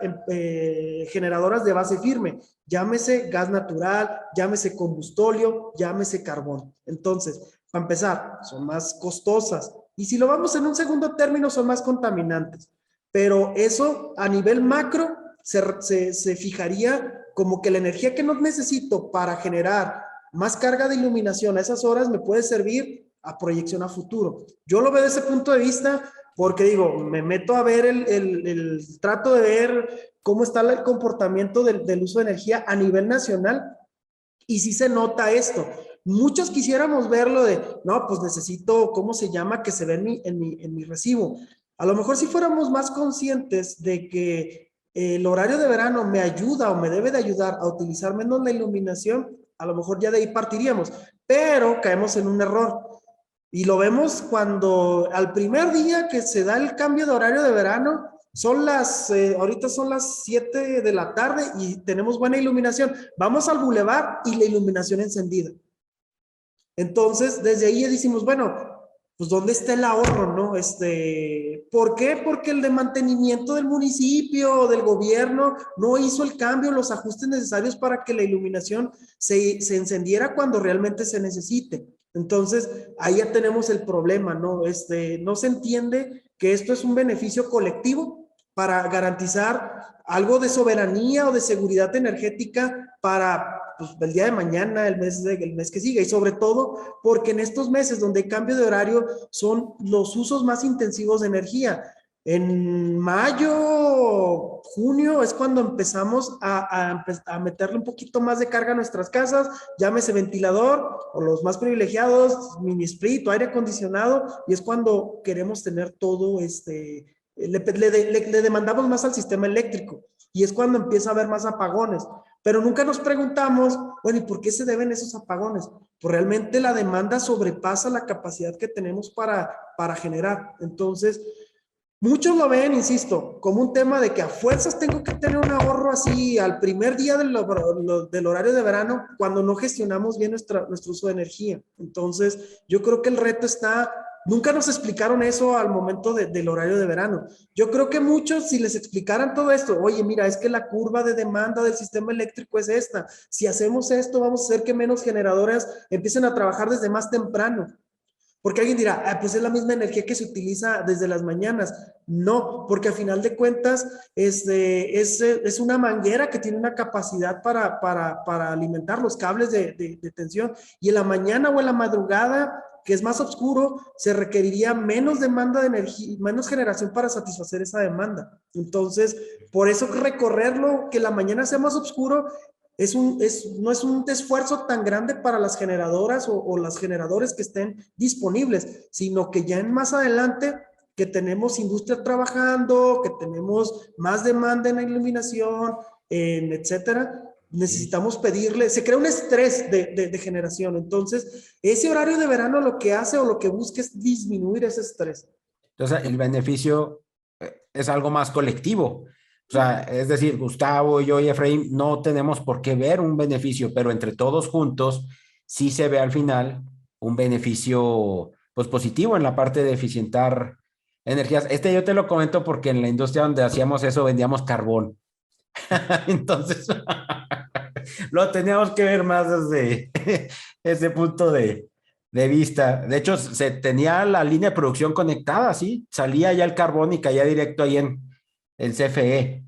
Speaker 3: generadoras de base firme, llámese gas natural, llámese combustóleo, llámese carbón. Entonces, para empezar, son más costosas. Y si lo vamos en un segundo término, son más contaminantes. Pero eso a nivel macro se fijaría como que la energía que no necesito para generar más carga de iluminación a esas horas me puede servir a proyección a futuro. Yo lo veo desde ese punto de vista porque digo, me meto a ver trato de ver cómo está el comportamiento del uso de energía a nivel nacional y sí se nota esto. Muchos quisiéramos verlo de, no, pues necesito, ¿cómo se llama? Que se ve en mi recibo. A lo mejor si fuéramos más conscientes de que el horario de verano me ayuda o me debe de ayudar a utilizar menos la iluminación, a lo mejor ya de ahí partiríamos, pero caemos en un error. Y lo vemos cuando al primer día que se da el cambio de horario de verano, ahorita son las 7 de la tarde y tenemos buena iluminación. Vamos al bulevar y la iluminación encendida. Entonces, desde ahí decimos, bueno, pues ¿dónde está el ahorro, no? ¿Por qué? Porque el de mantenimiento del municipio o del gobierno no hizo el cambio, los ajustes necesarios para que la iluminación se encendiera cuando realmente se necesite. Entonces, ahí ya tenemos el problema, ¿no? No se entiende que esto es un beneficio colectivo para garantizar algo de soberanía o de seguridad energética para pues, el día de mañana, el mes que sigue, y sobre todo porque en estos meses donde hay cambio de horario son los usos más intensivos de energía. En mayo, junio es cuando empezamos a meterle un poquito más de carga a nuestras casas, llámese ventilador o los más privilegiados, mini split o aire acondicionado, y es cuando queremos tener todo le demandamos más al sistema eléctrico y es cuando empieza a haber más apagones. Pero nunca nos preguntamos, bueno, ¿y por qué se deben esos apagones? Pues realmente la demanda sobrepasa la capacidad que tenemos para generar. Entonces, muchos lo ven, insisto, como un tema de que a fuerzas tengo que tener un ahorro así al primer día del horario de verano cuando no gestionamos bien nuestro uso de energía. Entonces, yo creo que el reto está. Nunca nos explicaron eso al momento del horario de verano. Yo creo que muchos, si les explicaran todo esto, oye, mira, es que la curva de demanda del sistema eléctrico es esta. Si hacemos esto, vamos a hacer que menos generadoras empiecen a trabajar desde más temprano. Porque alguien dirá, pues es la misma energía que se utiliza desde las mañanas. No, porque al final de cuentas es una manguera que tiene una capacidad para alimentar los cables de tensión. Y en la mañana o en la madrugada, que es más oscuro, se requeriría menos demanda de energía, menos generación para satisfacer esa demanda. Entonces, por eso recorrerlo, que la mañana sea más oscuro, no es un esfuerzo tan grande para las generadoras o las generadores que estén disponibles, sino que ya en más adelante que tenemos industria trabajando, que tenemos más demanda en la iluminación, etcétera, necesitamos pedirle, se crea un estrés de generación. Entonces, ese horario de verano lo que hace o lo que busca es disminuir ese estrés.
Speaker 4: Entonces, el beneficio es algo más colectivo. O sea, es decir, Gustavo, yo y Efraín no tenemos por qué ver un beneficio, pero entre todos juntos sí se ve al final un beneficio pues, positivo en la parte de eficientar energías. Yo te lo comento porque en la industria donde hacíamos eso vendíamos carbón. Entonces, lo teníamos que ver más desde ese punto de vista. De hecho, se tenía la línea de producción conectada, ¿sí? Salía ya el carbón y caía directo ahí en el CFE.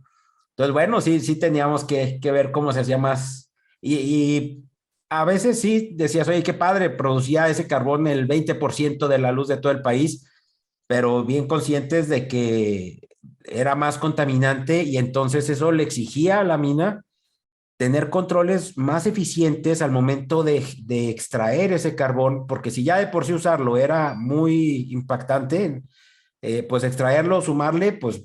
Speaker 4: Entonces, bueno, sí teníamos que ver cómo se hacía más. Y a veces sí decías, oye, qué padre, producía ese carbón el 20% de la luz de todo el país, pero bien conscientes de que era más contaminante y entonces eso le exigía a la mina tener controles más eficientes al momento de extraer ese carbón, porque si ya de por sí usarlo era muy impactante, pues extraerlo, sumarle, pues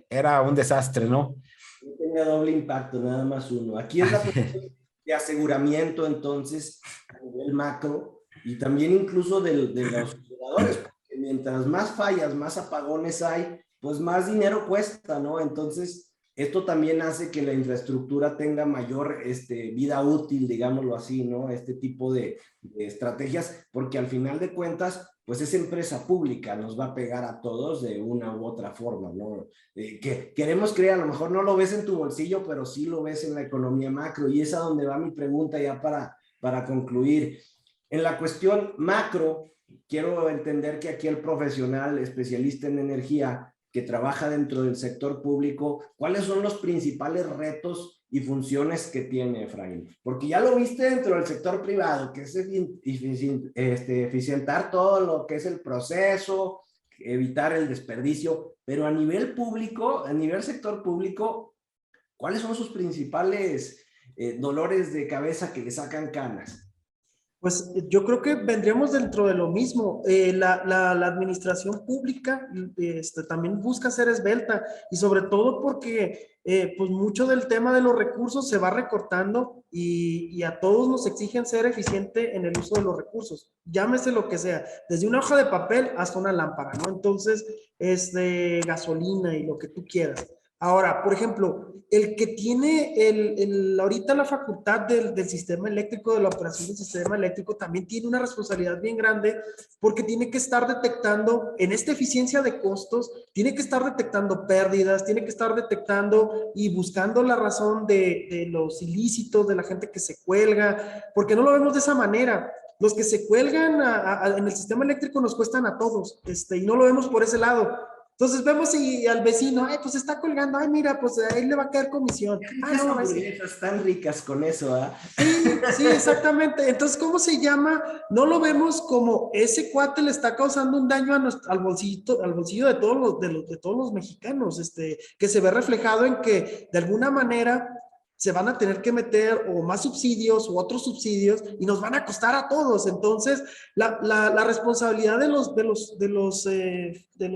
Speaker 4: era un desastre, ¿no?
Speaker 2: No tenga doble impacto, nada más uno. Aquí es la cuestión de aseguramiento, entonces, a nivel macro, y también incluso de los jugadores, porque mientras más fallas, más apagones hay, pues más dinero cuesta, ¿no? Entonces, esto también hace que la infraestructura tenga mayor vida útil, digámoslo así, ¿no? Este tipo de estrategias, porque al final de cuentas, pues es empresa pública, nos va a pegar a todos de una u otra forma, ¿no? Que queremos creer, a lo mejor no lo ves en tu bolsillo, pero sí lo ves en la economía macro, y es a donde va mi pregunta ya para concluir. En la cuestión macro, quiero entender que aquí el profesional especialista en energía que trabaja dentro del sector público, ¿cuáles son los principales retos y funciones que tiene, Efraín? Porque ya lo viste dentro del sector privado, que es eficientar todo lo que es el proceso, evitar el desperdicio, pero a nivel público, a nivel sector público, ¿cuáles son sus principales dolores de cabeza que le sacan canas?
Speaker 3: Pues yo creo que vendríamos dentro de lo mismo. La administración pública también busca ser esbelta y sobre todo porque pues mucho del tema de los recursos se va recortando y a todos nos exigen ser eficiente en el uso de los recursos. Llámese lo que sea, desde una hoja de papel hasta una lámpara, ¿no? Entonces, gasolina y lo que tú quieras. Ahora, por ejemplo, el que tiene ahorita la facultad del sistema eléctrico, de la operación del sistema eléctrico, también tiene una responsabilidad bien grande porque tiene que estar detectando, en esta eficiencia de costos, tiene que estar detectando pérdidas, tiene que estar detectando y buscando la razón de los ilícitos, de la gente que se cuelga, porque no lo vemos de esa manera. Los que se cuelgan en el sistema eléctrico nos cuestan a todos, y no lo vemos por ese lado. Entonces vemos y al vecino, ay, pues está colgando, ay, mira, pues ahí le va a caer comisión. Ah, no,
Speaker 2: hamburguesas tan ricas con eso, ¿ah?
Speaker 3: Sí, sí, exactamente. Entonces, ¿cómo se llama? No lo vemos como ese cuate le está causando un daño al bolsillo de todos los mexicanos, que se ve reflejado en que de alguna manera se van a tener que meter o más subsidios u otros subsidios y nos van a costar a todos. Entonces, la responsabilidad de los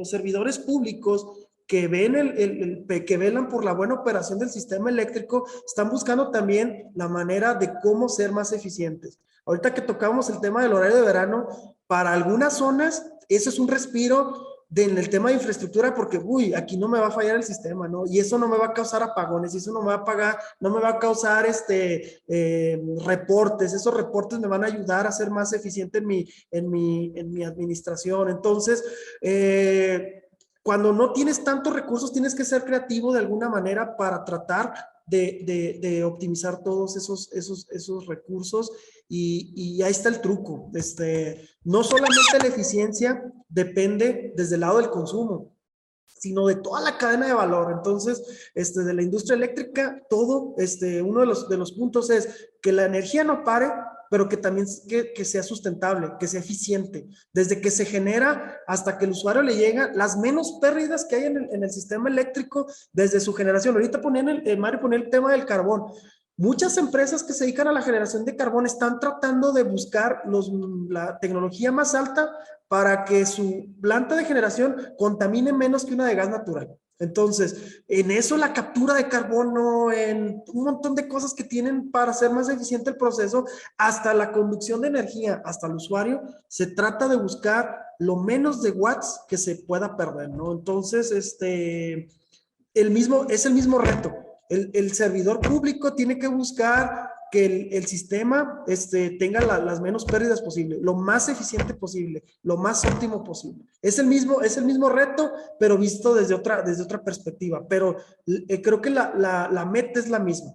Speaker 3: servidores públicos que ven que velan por la buena operación del sistema eléctrico, están buscando también la manera de cómo ser más eficientes. Ahorita que tocamos el tema del horario de verano, para algunas zonas, eso es un respiro en el tema de infraestructura porque, uy, aquí no me va a fallar el sistema, ¿no? Y eso no me va a causar apagones, y eso no me va a causar reportes. Esos reportes me van a ayudar a ser más eficiente en mi administración. Entonces, cuando no tienes tantos recursos, tienes que ser creativo de alguna manera para tratar de optimizar todos esos recursos y ahí está el truco. No solamente la eficiencia depende desde el lado del consumo, sino de toda la cadena de valor. Entonces, de la industria eléctrica, todo, uno de los puntos es que la energía no pare, pero que también que sea sustentable, que sea eficiente. Desde que se genera hasta que el usuario le llega, las menos pérdidas que hay en el sistema eléctrico desde su generación. Ahorita Mario ponía el tema del carbón. Muchas empresas que se dedican a la generación de carbón están tratando de buscar la tecnología más alta para que su planta de generación contamine menos que una de gas natural. Entonces, en eso la captura de carbono, en un montón de cosas que tienen para hacer más eficiente el proceso, hasta la conducción de energía, hasta el usuario, se trata de buscar lo menos de watts que se pueda perder, ¿no? Entonces, es el mismo reto. El servidor público tiene que buscar que el sistema tenga las menos pérdidas posible, lo más eficiente posible, lo más óptimo posible. Es el mismo reto, pero visto desde otra perspectiva. Pero creo que la meta es la misma.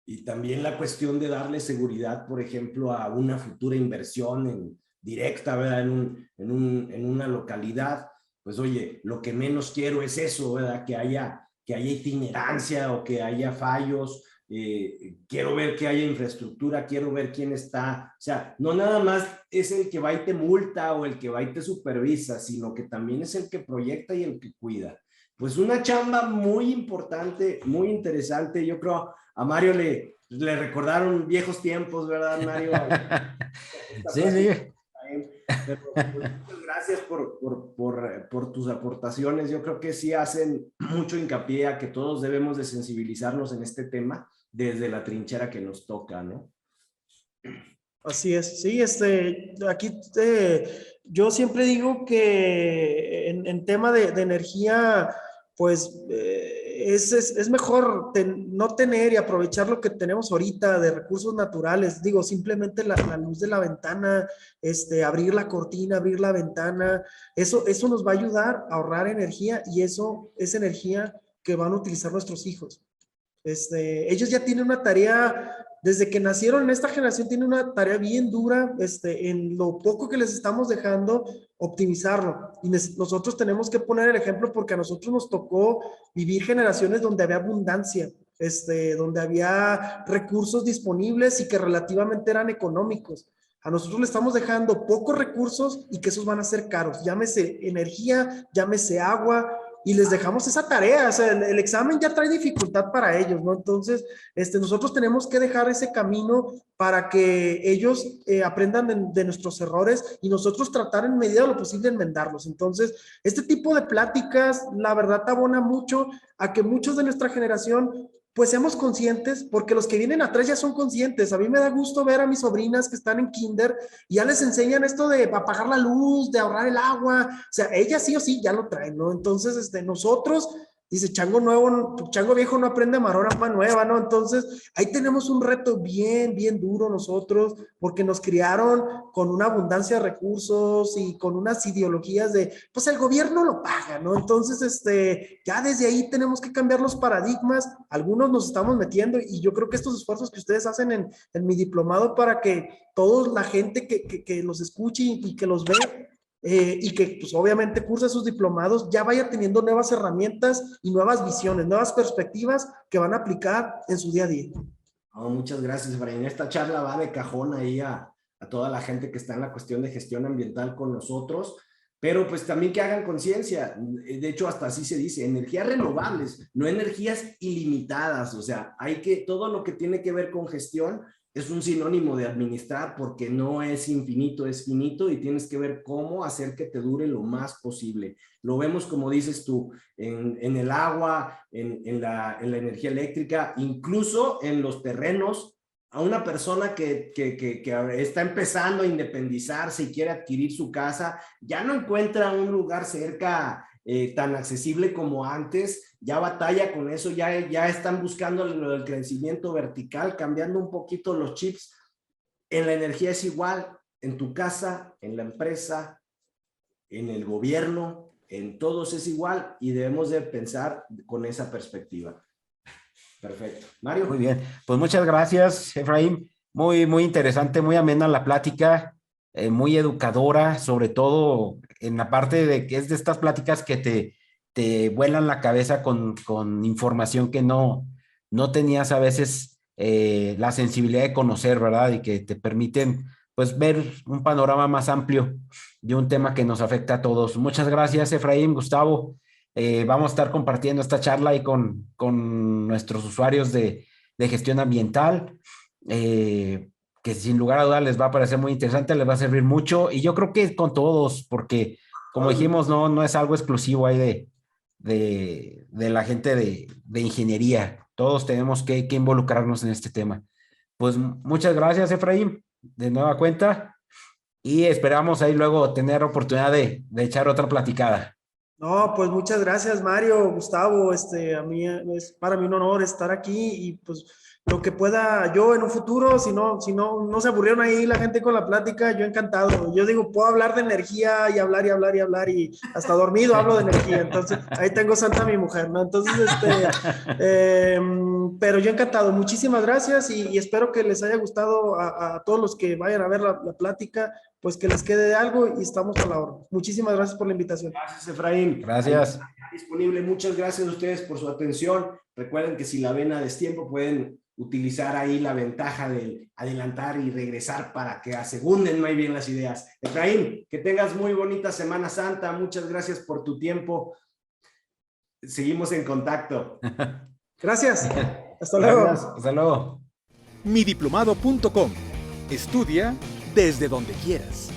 Speaker 2: Y también la cuestión de darle seguridad, por ejemplo, a una futura inversión directa, ¿verdad? En una localidad. Pues oye, lo que menos quiero es eso, ¿verdad? Que haya itinerancia o que haya fallos. Quiero ver que haya infraestructura, quiero ver quién está, o sea, no nada más es el que va y te multa o el que va y te supervisa, sino que también es el que proyecta y el que cuida. Pues una chamba muy importante, muy interesante. Yo creo a Mario le recordaron viejos tiempos, ¿verdad, Mario?
Speaker 4: Sí, sí.
Speaker 2: Pero, pues, muchas gracias por tus aportaciones. Yo creo que sí hacen mucho hincapié a que todos debemos de sensibilizarnos en este tema desde la trinchera que nos toca, ¿no?
Speaker 3: Así es, sí, aquí yo siempre digo que en tema de energía, pues es mejor no tener y aprovechar lo que tenemos ahorita de recursos naturales. Digo, simplemente la luz de la ventana, abrir la cortina, abrir la ventana, eso nos va a ayudar a ahorrar energía y eso es energía que van a utilizar nuestros hijos. Ellos ya tienen una tarea, desde que nacieron en esta generación, tienen una tarea bien dura, en lo poco que les estamos dejando, optimizarlo. Y nosotros tenemos que poner el ejemplo porque a nosotros nos tocó vivir generaciones donde había abundancia, donde había recursos disponibles y que relativamente eran económicos. A nosotros le estamos dejando pocos recursos y que esos van a ser caros. Llámese energía, llámese agua, y les dejamos esa tarea. O sea, el examen ya trae dificultad para ellos, ¿no? Entonces, nosotros tenemos que dejar ese camino para que ellos aprendan de nuestros errores y nosotros tratar en medida de lo posible de enmendarlos. Entonces, este tipo de pláticas, la verdad, abona mucho a que muchos de nuestra generación pues seamos conscientes, porque los que vienen atrás ya son conscientes. A mí me da gusto ver a mis sobrinas que están en kinder y ya les enseñan esto de apagar la luz, de ahorrar el agua. O sea, ellas sí o sí ya lo traen, ¿no? Entonces, nosotros, dice, chango nuevo, chango viejo no aprende maroma nueva, ¿no? Entonces, ahí tenemos un reto bien, bien duro nosotros, porque nos criaron con una abundancia de recursos y con unas ideologías de, pues el gobierno lo paga, ¿no? Entonces, ya desde ahí tenemos que cambiar los paradigmas. Algunos nos estamos metiendo y yo creo que estos esfuerzos que ustedes hacen en mi diplomado para que toda la gente que los escuche y que los ve, y que pues obviamente cursa sus diplomados, ya vaya teniendo nuevas herramientas y nuevas visiones, nuevas perspectivas que van a aplicar en su día a día.
Speaker 2: Oh, muchas gracias, Efraín. Esta charla va de cajón ahí a toda la gente que está en la cuestión de gestión ambiental con nosotros, pero pues también que hagan conciencia. De hecho, hasta así se dice, energías renovables, no energías ilimitadas. O sea, todo lo que tiene que ver con gestión es un sinónimo de administrar, porque no es infinito, es finito, y tienes que ver cómo hacer que te dure lo más posible. Lo vemos, como dices tú, en el agua, en la energía eléctrica, incluso en los terrenos. A una persona que está empezando a independizarse y quiere adquirir su casa, ya no encuentra un lugar cerca tan accesible como antes, ya batalla con eso, ya están buscando el crecimiento vertical, cambiando un poquito los chips. En la energía es igual, en tu casa, en la empresa, en el gobierno, en todos es igual, y debemos de pensar con esa perspectiva. Perfecto. Mario.
Speaker 4: Muy bien, pues muchas gracias, Efraín. Muy, muy interesante, muy amena la plática, muy educadora, sobre todo en la parte de que es de estas pláticas que te vuelan la cabeza con información que no tenías a veces la sensibilidad de conocer, ¿verdad? Y que te permiten pues ver un panorama más amplio de un tema que nos afecta a todos. Muchas gracias, Efraín, Gustavo. Vamos a estar compartiendo esta charla ahí con nuestros usuarios de gestión ambiental, que sin lugar a dudas les va a parecer muy interesante, les va a servir mucho, y yo creo que con todos, porque como dijimos, no es algo exclusivo ahí de la gente de ingeniería. Todos tenemos que involucrarnos en este tema. Pues muchas gracias, Efraín, de nueva cuenta, y esperamos ahí luego tener oportunidad de echar otra platicada.
Speaker 3: No, pues muchas gracias, Mario, Gustavo. A mí es para mí un honor estar aquí y pues lo que pueda yo en un futuro, si no se aburrieron ahí la gente con la plática, yo encantado. Yo digo, puedo hablar de energía y hablar y hablar y hablar, y hasta dormido hablo de energía. Entonces, ahí tengo santa mi mujer, ¿no? Entonces, pero yo encantado. Muchísimas gracias y espero que les haya gustado a todos los que vayan a ver la plática, pues que les quede de algo, y estamos a la orden. Muchísimas gracias por la invitación.
Speaker 2: Gracias, Efraín.
Speaker 4: Gracias.
Speaker 2: Está disponible. Muchas gracias a ustedes por su atención. Recuerden que si la ven a destiempo, pueden utilizar ahí la ventaja de adelantar y regresar para que asegunden muy bien las ideas. Efraín, que tengas muy bonita Semana Santa. Muchas gracias por tu tiempo. Seguimos en contacto.
Speaker 3: Gracias. Hasta luego.
Speaker 4: Gracias. Hasta luego.
Speaker 1: midiplomado.com. Estudia desde donde quieras.